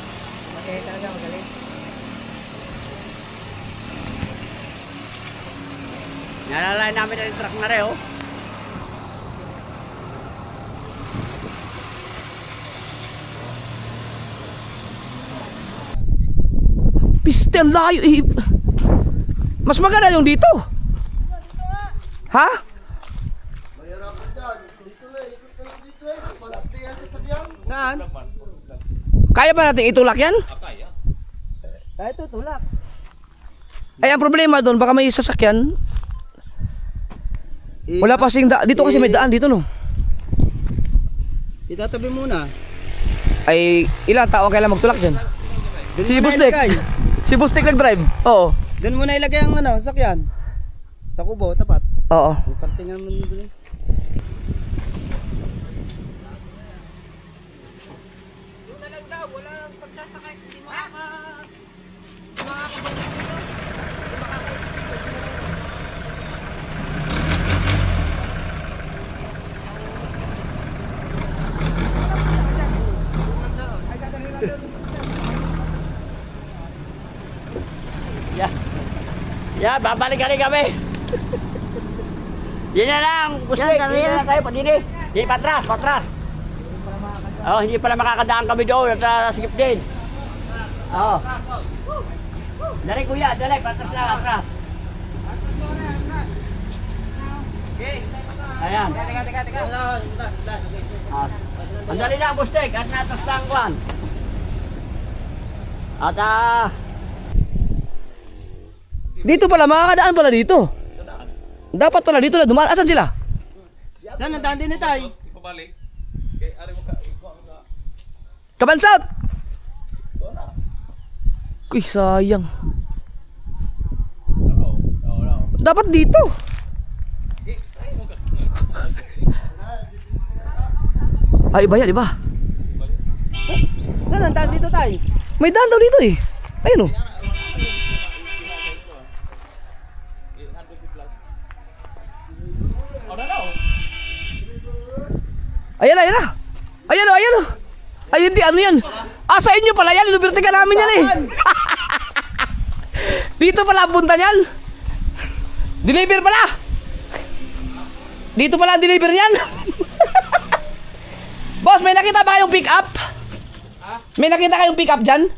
Nalalay namin yung truck na rin oh. Piste, ang layo eh. Mas maganda yung dito. Ha? Saan? Kaya ba natin itulak yan? Kaya ito, tulak. Ay, ang problema doon, baka may sasakyan. Wala pa kasing dito kasi may daan dito no. Itatabi muna. Ay, ilang tao kailan magtulak dyan? Si Busdik. Si Busdik nag-drive. Oo. Doon muna ilagay ang sakyan. Sa kubo, tapat. Oo. Ipartingan mo doon. Yeah, babalik kami. Yan na lang. Gusto Yan, sabi yan yan. na tayo padini. Hindi patras. Oh, hindi pala makakadaan kami doon at sikip din. Oo. Dali kuya, dali patras lang atras. Ayan. Teka. Ang dali lang Bustek at natas lang kwan. At Dito pala, makakadaan pala dito. Dapat pala dito na dumaan. Asan sila? Saan ang daan din ni Tay? Kabansat! Uy, sayang. Dapat dito. Ay, iba yan, iba. Saan ang daan dito, Tay? May daan daw dito eh. Ayun oh. Ayan na. Ayan o. Ay, hindi, ano yan? Ah, sa inyo pala yan. Inuberti ka namin yan eh. Dito pala ang punta niyan. Deliver pala. Dito pala ang deliver niyan. Boss, may nakita ba kayong pick up? May nakita kayong pick up dyan?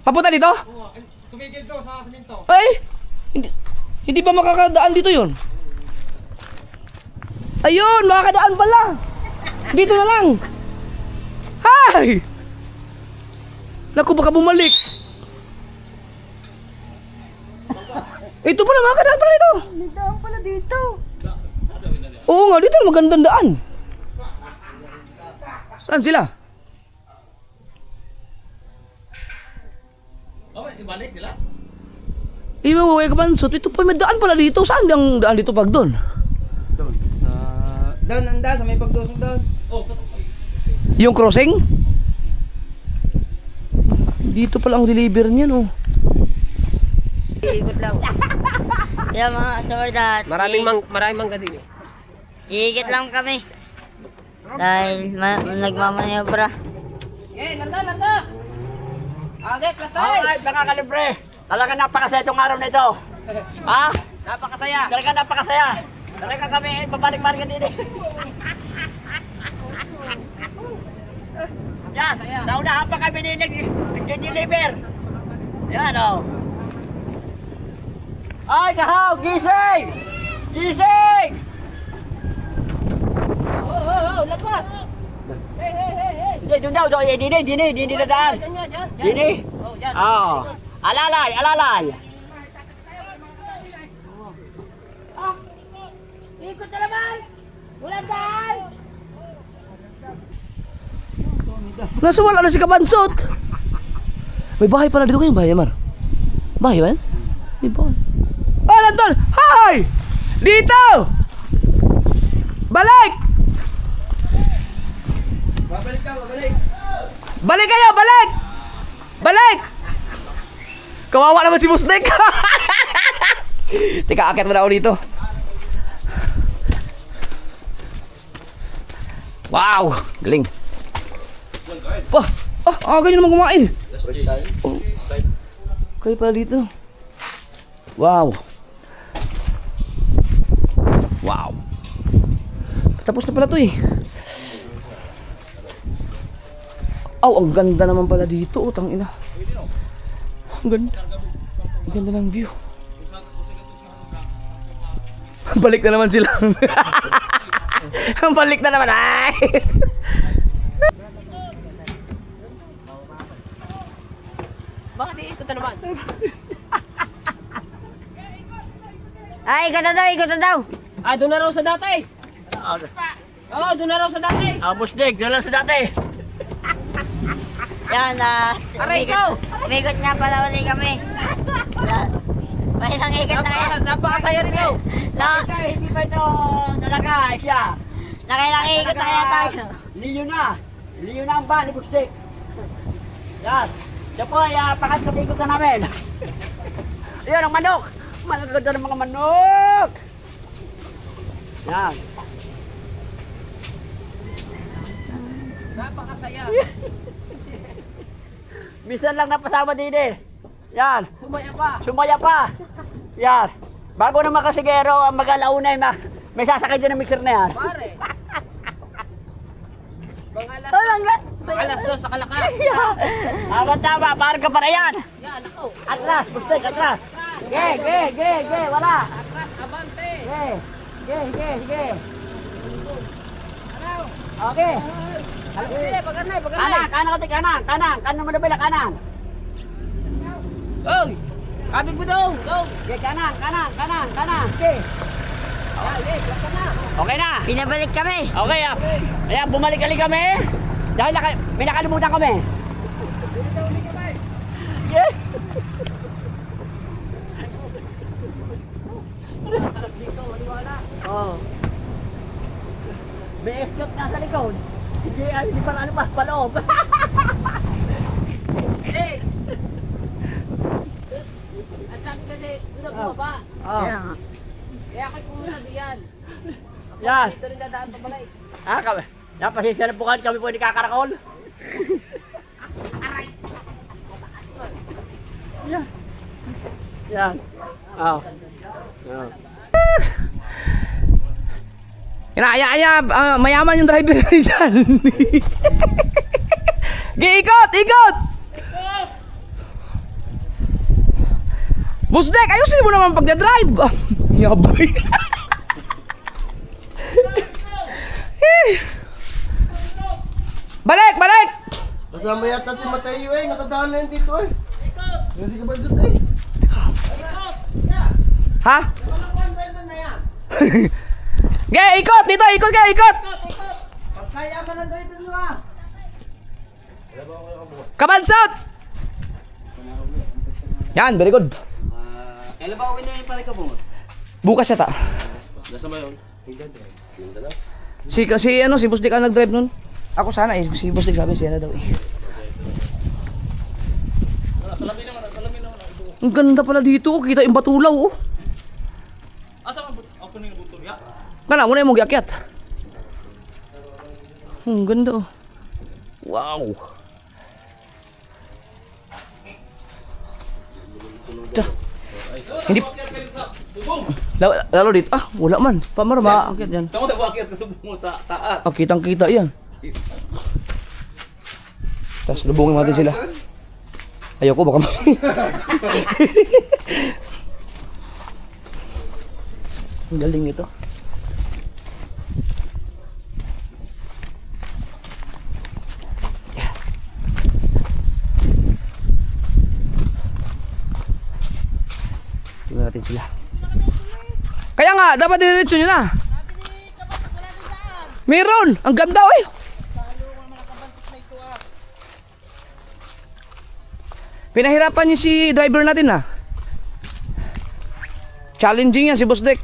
Papunta dito? Tumigil to sa semento. Ay! Hindi ba makakadaan dito yun? Ayun! Makakadaan pala! Dito na lang! Hay! Naku, baka bumalik! Ito pala, makakadaan pala dito! May daan pala dito. Oo nga, dito na magandang daan. Saan sila? Ibalik sila. Iba mo kay Kabansot, ito pa may daan pala dito. Saan ang daan dito pag doon? Doon, sa... Doon, anda, sa may pagdusong doon. Yung crossing? Dito pala ang deliver niya, no? Iikot lang. Kaya mga sordat. Maraming mangga din. Iikot lang kami. Dahil nagmamaniobra. Okay, plus Alright, mga kalibre. Talaga napakasaya itong araw na ito. Ha? Napakasaya. Talaga napakasaya. Talaga kami babalik-balik din. Yan, naunahan pa kami nag-deliver. Yan o. Ay, kahaw, gising! Gising! Lapas! Hindi, doon daw, dini na daan. Dini? Oo. Alalay, alalay. Ikot na naman! Walang daan! Nasa wala na si Kabansot. May bahay pala dito kayong bahay, Mar. Bahay ba yan? May bahay. Ah, nandun! Hi! Dito! Balik! Babalik ka, babalik. Balik kayo! Balik! Balik! Kawawa naman si Musnek. Teka, akit mo na ako dito. Wow! Galing. Ganyan naman kumain. Oh. Kayo pala dito. Wow. Wow. Tapos na pala to eh. Ang ganda naman pala dito. Utang ina. Ang ganda. Ang ganda ng view. Balik na naman sila. Balik na naman. Ay. Bakit ikot na naman? Ay, ikot na daw. Doon na raw sa dati. Oo, doon na raw sa dati. Musdik, doon lang sa dati. Yan, umikot nga pala ulit kami. May nang ikot na kaya. Napakasaya nito. Hindi pa ito talaga siya. Nakailang ikot na kaya tayo. Liyo na ang ba ni Musdik. Yan. Yan po ay pangatlong ikot na namin. Ayun ang manok. Malaganda ng mga manok. Yan. Napakasaya. Minsan lang napasama din eh. Yan. Sumaya pa. Yan. Bago na makasigero, mag-alauna may sasakay din ng mixer na yan. Pare. Alas 2 sa Kalaka. Tama. Parang ka para yan. Yan, ako. Atlas. Bustek, atlas. Ge. Wala. Atras, abante. Ge. Okay. Pagkanay. Kanan mo na bila, kanan. Oy! Kabig mo daw! Go! Okay, kanan. Okay. Okay na. Pinabalik kami. Okay, ayan, bumalik kami. Dahil may nakalimutan kami. Yeah. Oh. May escape na sa likod. Hindi pa paloob. Hey! At sabi kasi, doon bumaba. Oh. Kaya ako'y pumunta diyan. Yan. Dito rin dadaan pa pala eh. Kami. Yan, pasensya na po kami po hindi kakarakol. Yan. Oh. Mayaman yung driver na dyan. Ikot! Boss Dek, ayusin mo naman pagdadrive. Ah, yaboy. Balik, balik! Kasama yata si Mateo eh. Nakadaan na yun dito eh. Sige, sige ba dito eh? Ha? Ge, ikot dito, ikot ge, ikot. Kaya ka ng driver mo ah. Kabansot. Yan, very good. Kailan ba uwi na yung pare ka bungot? Bukas yata. Si Boss Dick ang nag-drive nun. Ako sana eh, si Boss Dick sabi siya na daw eh. Ang ganda pala dito, oh. Kita yung batulaw oh. Asa ako na yung motor ya? Kana, muna yung mong giakyat. Ang ganda oh. Wow. Dah. Hindi lalo dito. Ah, wala man. Pamar maakyat yan. Saan mo tayo akyat kasi bungo sa taas? Ah, kitang-kita yan. Tapos lubungin natin sila. Ayoko baka ang galing nito. Tingnan natin sila. Kaya nga, dapat diretso nyo na. Meron! Ang ganda eh! Pinahirapan niyo si driver natin ah. Challenging yan si Boss Dek.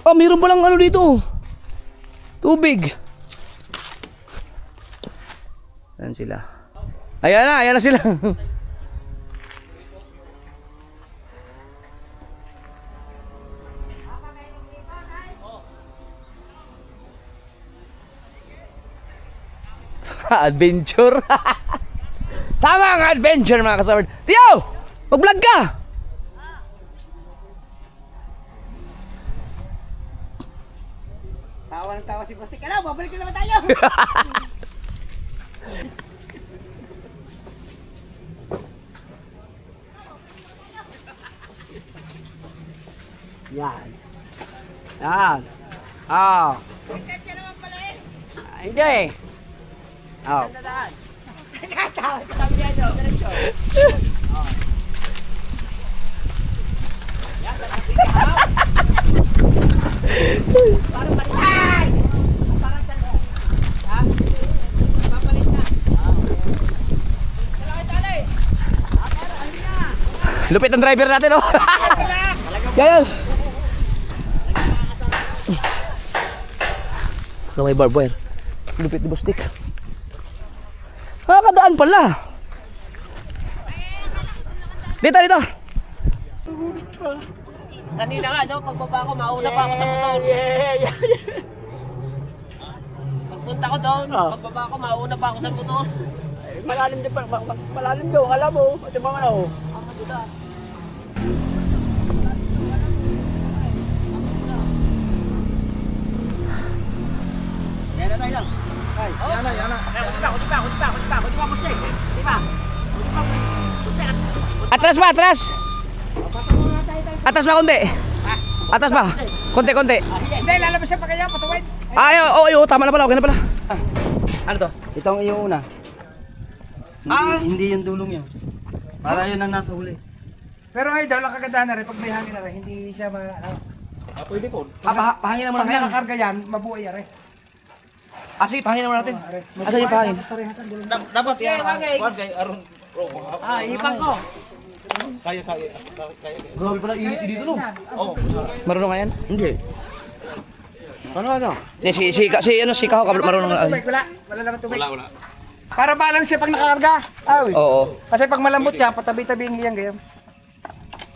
Oh, meron palang ano dito. Tubig. Ayan sila. Ayan na sila. Adventure. Tama ang adventure mga kasama. Tiyo! Mag-vlog ka! Tawa ng tawa si Boss Dick. Ano, babalik na naman tayo. Yan. Yan. Oh. Kasi naman pala eh. Hindi. Oh. Tawa sa kami yan, diretso. Oh. Yan, parang balikan! Parang talo. Ha? Papalit na. Dalaki tali. Lupit ang driver natin oh. Yan. Kamay barbed wire. Lupit ni Boss Dick. Kadaan pala. Dito. Kanina nga daw, pagbaba ko, mauna pa ako sa motor. Pagpunta ko doon, pagbaba ko, mauna pa ako sa motor. Malalim din pa, malalim doon, alam mo. Ito ba ano? Yan na tayo lang. Ay, yan na. Kunti pa. Atras pa, atras. Atras pa konti. Atras pa. Konti. Hindi, lalabas siya pa kaya, patuwid. Ay, oo, tama na pala, okay na pala. Ano to? Itong yung una. Hindi yung dulong yun. Para yun ang nasa huli. Pero ay daw lang kagandahan na rin pag may hangin na rin, hindi siya Pwede po. Pahangin na muna pag kaya. nakakarga yan, mabuhay yan rin. Sige, pahangin na muna natin. Asan yung pahangin? Dapat yan. Kay Aron. Ipang ko. Kaya. Grabe pala, init dito no. Oh. Marunong nga yan? Hindi. Ano? Hindi, si Kaho, marunong nga. Wala naman tubig. Wala. Para balance siya pag nakakarga. Oo. Kasi pag malambot siya, patabi-tabihin niyan ganyan.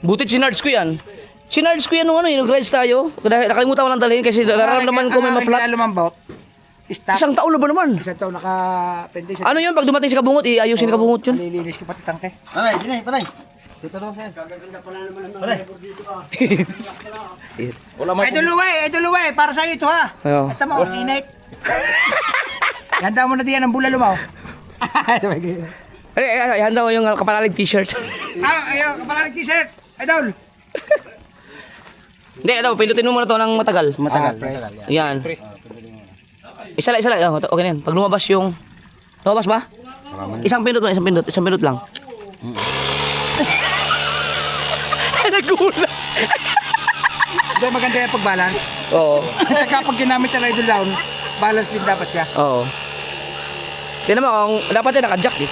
Butit sinards ko yan. Sinards ko yan nung nag-rides tayo. Nakalimutan ko lang dalhin kasi nararamdaman ko may ma-flat. Kaya lumambot. Stop. Isang taon na ba naman? Isang taon naka-pende siya. Ano yun? Pag dumating si Kabungot, iayusin ni Kabungot yun. Nalilinis ko pati tangke. Panay, panay. Dito daw sa'yo. Idol Luway, para sa'yo ito ha. Ayo. Ito mo, init. Handa mo na diyan ang bula lumaw. Ay, handa mo yung kapanalig t-shirt. Ayaw, kapala ng t-shirt. Idol. Hindi, ano, pindutin mo muna to ng matagal. Matagal. Yan. Isa lang. Oh, okay na yan. Pag lumabas yung... Lumabas ba? Isang pindot lang. Nagulat. Hindi, maganda yung pag-balance. Oo. At saka pag ginamit sa idol down, balance din dapat siya. Oo. Tignan mo, kung dapat yan naka-jack eh.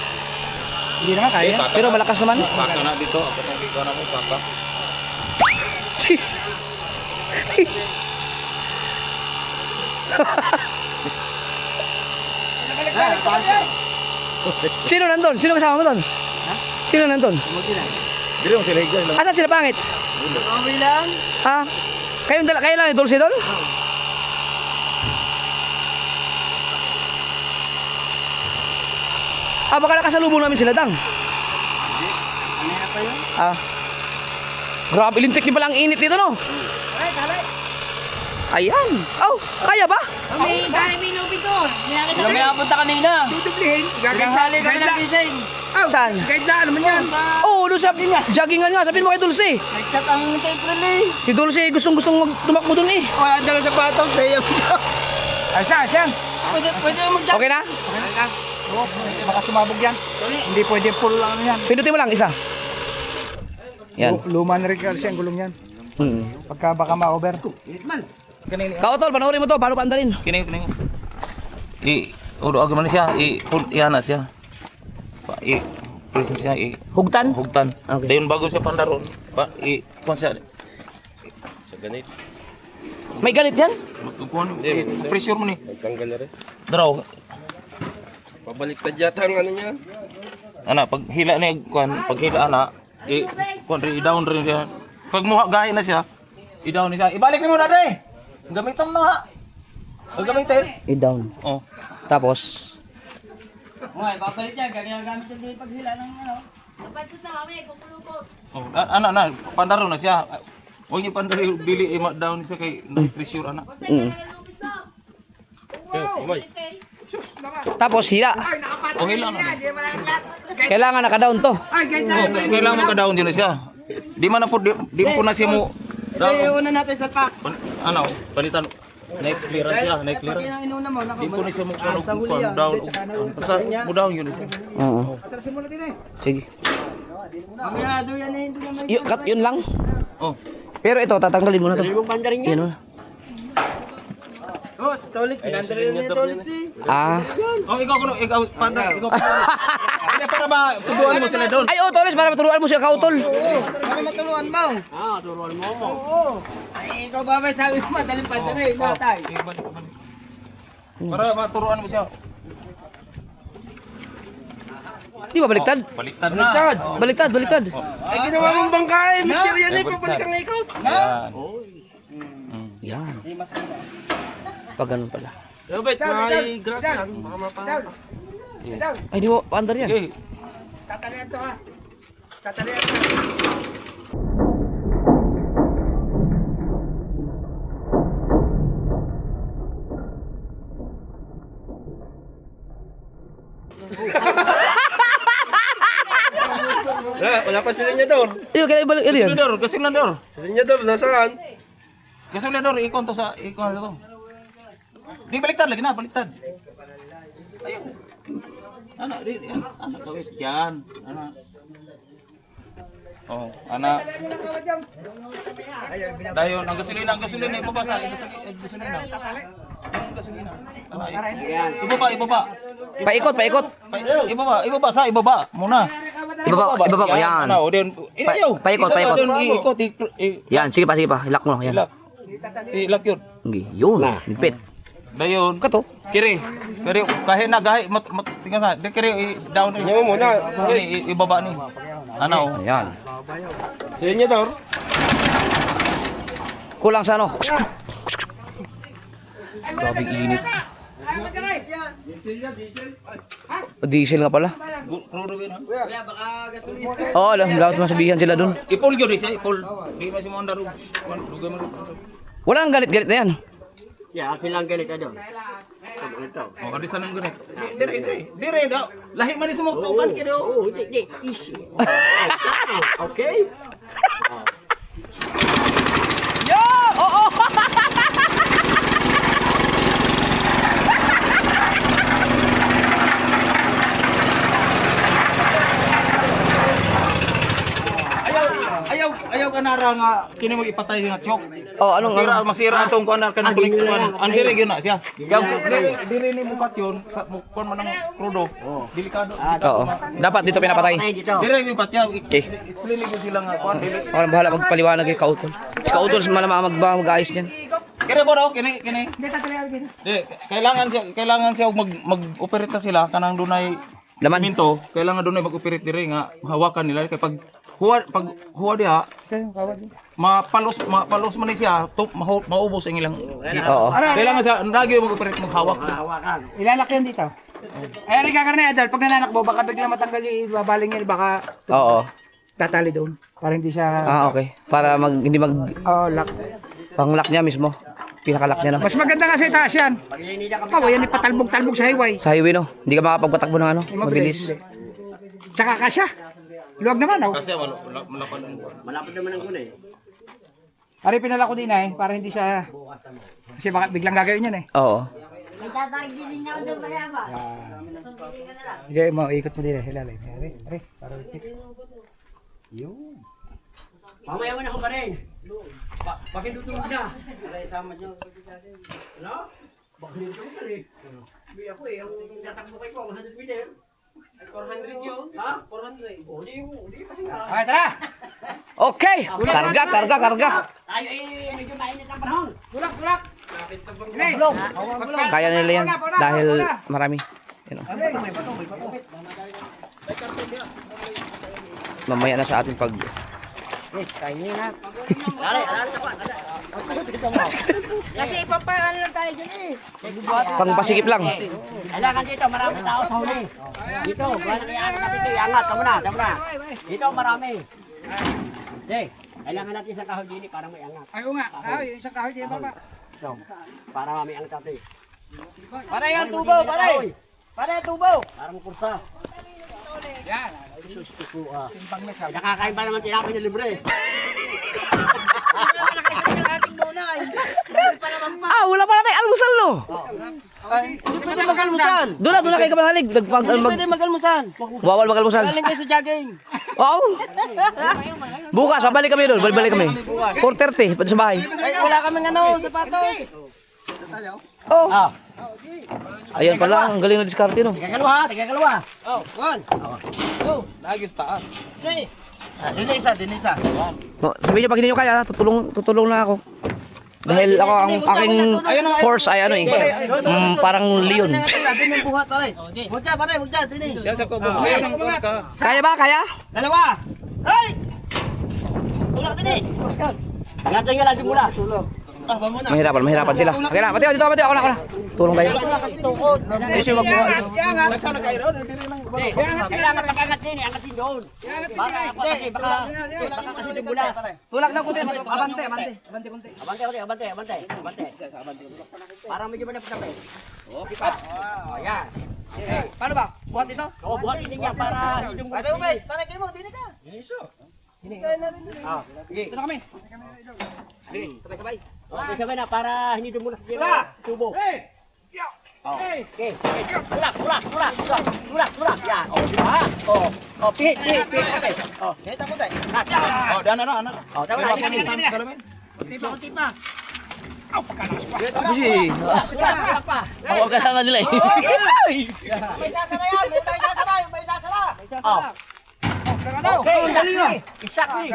Hindi naman kaya. Pero malakas naman. Paka na dito, ako nang ikaw na mo, paka. Sino nandun? Sino kasama mo doon? Sino nandun? Dili mo sila higay lang. Asan sila pangit? Okay lang. Ha? Kayo lang ni Dulce doon? Baka nakasalubong namin sila, Dang. Grabe, lintik din pala ang init dito, no? Ayan. Oh, kaya ba? May lubid to. May napunta kanina. Tutublihin. Pinanghali kami ng gising. Saan? Kahit na, ano man yan. Oo, doon sa joggingan nga. Sabihin mo kay Dulce. Nag-chat ang April eh. Si Dulce gustong tumakbo doon eh. Wala dala sa patong. Kaya Asa. pwede mag-chat. Okay na? Oo, baka sumabog yan. Hindi pwede full lang yan. Pindutin mo lang isa. Yan. Luma na rin kasi ang gulong yan. Pagka baka ma-over. Kaotol, panoorin mo to. Paano paandarin? Kini. Udo agam na siya, iana siya. Prison siya, Hugtan? hugtan. Okay. Dayon bago siya pandaron, kuan siya. Sa ganit. May ganit yan? Pressure mo ni. Tanggal na rin. Draw. Pabaliktad yata ang ano niya. Ana, pag hila ni kuan, pag hila ana, kuan rin i-down rin siya. Pag muha gahi na siya, i-down ni siya. Ibalik ni mo na dre. Gamiton na ha. Pag gamitin. I-down. Oh. Tapos, Okay, babalik yan. Gagagamit yan din paghila ng ano. Napansin na kami, kukulupot. Oh, ana, pandaro na siya. Huwag niyo pandaro dili i-down siya kay pressure ana. tapos hila. O hila na. Kailangan naka-down to. Kailangan mo ka-down din na siya. Di man na po, di po na siya mo. Ito yung una natin sa pack. Ano, palitan. Naik-clearance siya, naik-clearance. Yung inuna mo, Di po na siya mo down. Basta mo down yun siya. Oo. Sige. Aminado yan eh, hindi naman. Yun lang. Oh. Pero ito, tatanggalin mo na to. Yan mo na. Oh, sa toilet. Pinandali na yung toilet si. Oh, ikaw panda, ikaw. Hindi para tuduan mo sila doon. Ay, Toles, para maturuan mo siya, Kautol. Oo, para matulungan mo. Turuan mo. Oo. Ay, ikaw ba may sabi mo, madaling panda na yun, natay. Para maturuan mo siya. Di ba baliktad? Baliktad na. Baliktad. Ay, ginawa mong bangkay. Mixer yan eh, pabalik ang ikaw. Yan. Pag ganun pala. Robert, may grass yan. Baka mapahal. Ay, di mo, paandar yan. Okay. Tatalian to ha. Tatalian to. Wala pa sila niya doon. Iyo, kaya ibalik yan. Gasolinador. Sila niya doon, nasaan? Gasolinador, ikon to sa ikon to. Di baliktad lagi na, baliktad. Ayun. Ano, ano kawit yan. Ano. Oh, ana. Dayon ang gasolina ibaba sa gasolina. Ang gasolina. Ano, ibaba. Paikot. Ibaba sa ibaba muna. Ibaba pa, yan. Ano, then Paikot. Ikot. Yan, sige pa. Hilak mo, yan. Si lock yun. Okay, yun. Lipit. Dayon. Kato. Kiri kahit na tingnan sa kiri down Nyawa muna. ibaba ni. Ano? Ayan. Sila niya doon. Kulang sa ano. Grabe init. Diesel nga pala. Crudo yun ha? Kuya, baka gasolina. Oo, alam. Dapat masabihan sila dun. Ipol yun siya, ipol. Di man si Mondaro. Wala ang galit na yan. Yeah, silang galit doon. Ito. Oh, adi sanang ganit. Dire daw. Lahi man ni sumugtukan kini. Oh, hindi. Easy. Okay? Yo! Oo! Ayaw ka nara nga kini mo ipatay nga chok. Oh, anong Masira atong kuan kanang kuliktuan. Ang dire gyud na siya. Dire ni mo patyon sa mo kon man ang krudo. Delikado. Oo. Dapat dito pinapatay. Ay, dito. Dire gyud patya. Okay. Explain ko sila nga kuan dili. Ako na bahala magpaliwanag kay Kautol. Si Kautol malamang mag-ayos niyan. Kini mo daw kini. Di, kailangan siya mag-operate na sila kanang dunay Laman. siminto, kailangan dunay mag-operate dire nga hawakan nila kay pag huwa diha mapalos man ni siya maubos ang ilang Oo. kailangan siya lagi mag-operate maghawak. Hawakan. Ilalak yan dito. Ay, Rica Carnedal, pag nananakbo, baka bigla matanggal yung ibabaling yan, baka Oo. tatali doon. Para hindi siya... Okay. Para hindi lock. pang-lock niya mismo. Pinaka-lock niya, no? Mas maganda kasi taas yan. Oo, yan ipatalbog-talbog sa highway. Sa highway, no? Hindi ka makapagpatakbo ng ano? Mabilis. Tsaka kasya. Luwag naman, oh. Kasi malapad ang Malapit naman ang kunay. Ari, pinala ko din para hindi siya... Kasi baka biglang gagawin yan, Oo. Hindi mo, ikot mo din, hilalay. Ari, para check. Mamaya mo na ako pa rin. Bakit tutulog na? Ano? Bakit tutulog ka rin? Hindi ako yung tatakbo kayo ko, 100 meter. 400 yun? Ha? 400. O, di pahinga. Okay, tara! Okay! Karga! Tayo medyo mainit ang panahon. Bulak! Kaya nila yan. Dahil marami. Yan, oh. Mamaya na sa ating pag... Dali na pa. Kasi papaano lang tayo dyan eh. Pangpasikip lang. Kailangan dito, marami tao sa huli. Dito, kailangan iangat natin ito. Iangat, tama na. Dito, marami. Sige, kailangan natin isang kahoy dini para may angat. Ayaw nga. Yung isang kahoy din, baba. So, para may angat natin. Paray ang tubaw, paray. Paray ang tubaw. Para mo kursa. Yan. Nakakain pa naman tinapay na libre. Wala pa natin almusal, no? Hindi pwede mag-almusal. Doon na kayo kamahalig. Hindi pwede mag-almusal. Bawal mag-almusal. Galing kayo sa jogging. Wow! Bukas, babalik kami doon. Balik kami. 4:30, pa sa bahay. Ay, wala kaming sapatos. Oh! Ayan pala, ang galing na diskarte, no? Tiga kalawa. Oh, one. Nagis taas. Three. Dini isa. No, sabihin niyo pag hindi niyo kaya, tutulong na ako. Dahil ako ang aking force ay ano eh. Parang leon. Dini yung buhat, pare. Huwag dyan, dini. Sa ko boss, ayaw nang kuan ka. Kaya ba? Kaya? Dalawa. Hey! Tulak dini. Ingatan nyo lang simula. Mahirapan sila. Okay na, Mateo, dito ako na. Tulong kayo. Kasi wag mo. Kailangan pag-angat din, angat din doon. Baka kasi simula. Tulak na kunti, abante. Abante. Para medyo manapit. Okay pa. Oh, yan. Paano ba? Buhat ito? Oo, buhat din niya para hindi mo. Pare kayo mo, dini ka. Ito na kami. Sabay. Sabay na para hindi dumula sa tubo. Okay. Tulak. Yan. Oh, di ba? Oh, pihit. Okay. Oh. Kita mo tayo. Oh, dana na. Oh, tama na. Kunti pa. Tulak pa. Ako kailangan nila eh. May sasara yan. May sasara. Oh. Okay, exactly.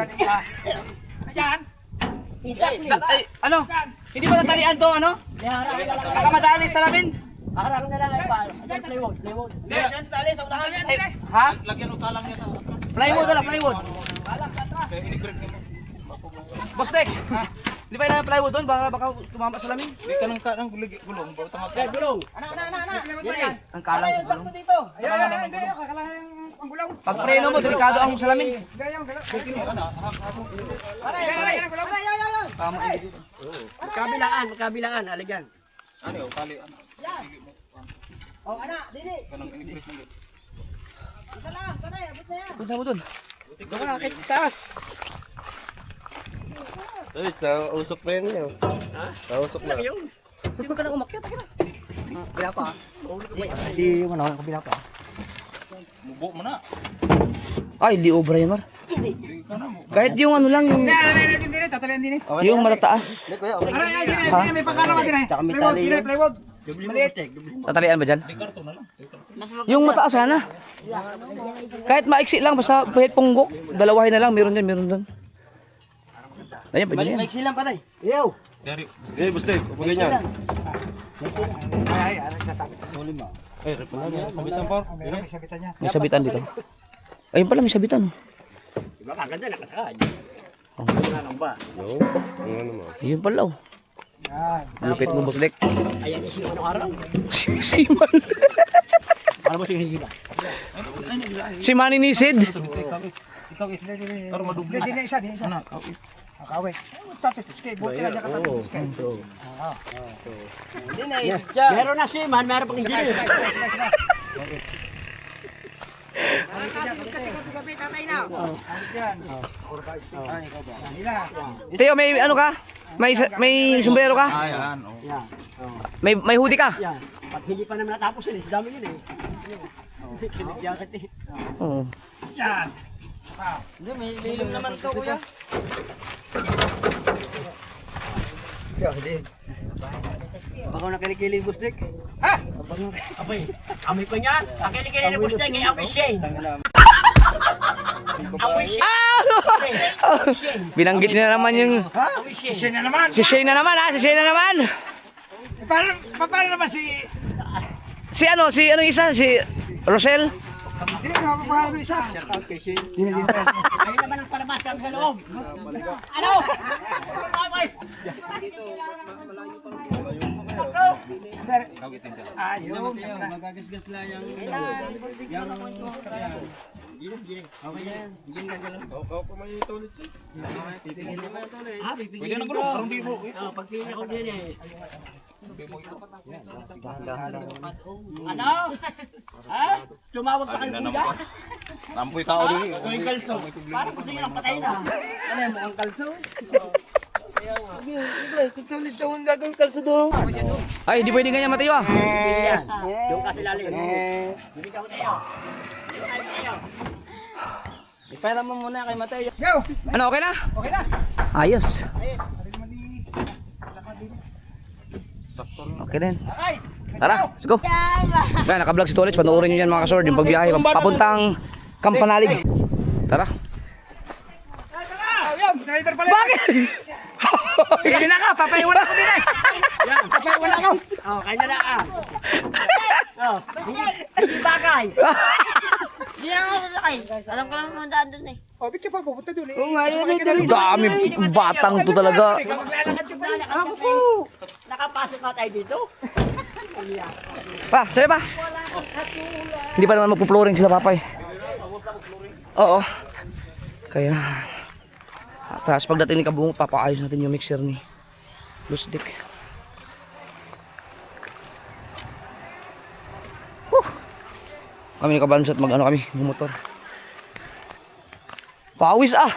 Ay, ano? Hindi ba natalian to, ano? Baka madali sa lamin. Harang na lang ay pa. Diyan plywood. Diyan tali sa unahan. Ha? Lagyan ng talang niya sa atras. Plywood. Boss Tek, di ba yung plywood doon? Baka tumama sa lamin. Di ka nang gulong, bawa tama ka. Gulong. Ana. Ang kalang sa Sakto dito. Pag preno mo, delikado ang salamin. Magkabilaan. Alagyan. Ano, kali ano. Oh, anak, dili. Kanang in-increase mo. Isa lang, kanay, abot na yan. Punta mo dun. Doon ka, kahit sa taas. Ay, sa usok na yan yun. Ha? Sa usok na. Hindi mo ka na umakyat. Bila pa. Hindi yung ano, kabila pa. Mubo mo na. Ay, di obra yan, Mar. Kahit yung ano lang, yung, Tatalian din eh. yung malataas. Hindi, kuya, okay. Aray, may pagkano ka din eh. Tsaka may tali yun. Plywood. Tatalian ba dyan? Di karton na lang. Yung mataas sana. Kahit maiksi lang, basta pahit punggok. Dalawahin na lang, meron din, meron doon. Ayan, pwede yan. Maiksi lang, patay. Yo. Dari. Eh, Bustek, huwag ganyan. Ay, nasabit. Ay, repon na yan. Sabitan pa. May sabitan niya. May sabitan dito. Ayun pala, may sabitan. Diba kaganda nakasakay? Wala nang ba? Ayun pala, oh. Lupit mo, Bustek. Ayan si ano araw. Siman. Alam mo si Higila. Si Manny Nisid. Ikaw, karo madubli. Hindi na isa, di isa. Ano? Akawe. Status kay buti na ka status kay. Hindi na, dyan. Meron na si Man, meron pang engineer. Kasi gabi tatay na. Yan. Teo, may ano ka? May sombrero ka? Ayan, oh. May hoodie ka? Yan. Pag hindi pa naman natapos yun eh, dami yun eh. Kinagyakat eh. Oo. Hindi, may lilim naman to, kuya. Baka nakilikili, Bustek. Abay, amoy ko niyan. Ang kilikili na gusto niya, amoy Shane. Amoy Shane. Binanggit niya naman yung... Amoy Shane. Siya na naman. Si Shane na naman, ha? Si Shane na naman! Paano naman si Si ano isa? Si Rosel? Hindi ka paano isa. Ayun naman ang palabas kami sa loob. Ano? Abay. Ayun. Magagasgas lang yung... Pwede na gulo. Parang di mo. Pagpili ako din eh. Ano? Ha? Tumawag pa kayo kuya? Nampoy tao din. Yung kalso. Parang gusto nyo lang patay na. Ano yan, mukhang kalso? Si Chulis daw ang gagawin kalso doon. Ay, hindi pwede ganyan, Mateo, ah. Pili yan. Yung kasi lalim. Bibig ako tayo. Yung kayo tayo. Ipera mo muna kay Mateo. Ano, okay na? Okay na. Ayos. Okay din. Tara, let's go. Kaya naka-vlog si Tolits, panoorin nyo yan mga kasord, yung pagbiyahe, papuntang Kampanalig. Tara. Driver pala. Bakit? Hindi na ka, papaiwan ako din eh. Yan. Papaiwan ako. Oh, kanya na ah. Oh, hindi bagay. Hindi na ako sasakay. Alam ko lang mga daan dun eh. Oh, bitch pa pupunta doon eh. Oo nga, yan eh. Dami batang to talaga. Maglalakad yung pala. Nakapasok ka tayo dito. Pa, sa'yo pa. Hindi pa naman magpo-flooring sila, papay. Oo. Kaya, tapos pagdating ni Kabungo, papaayos natin yung mixer ni Lusdik. Kami ni Kabansot, mag-ano kami, bumotor. Pawis ah!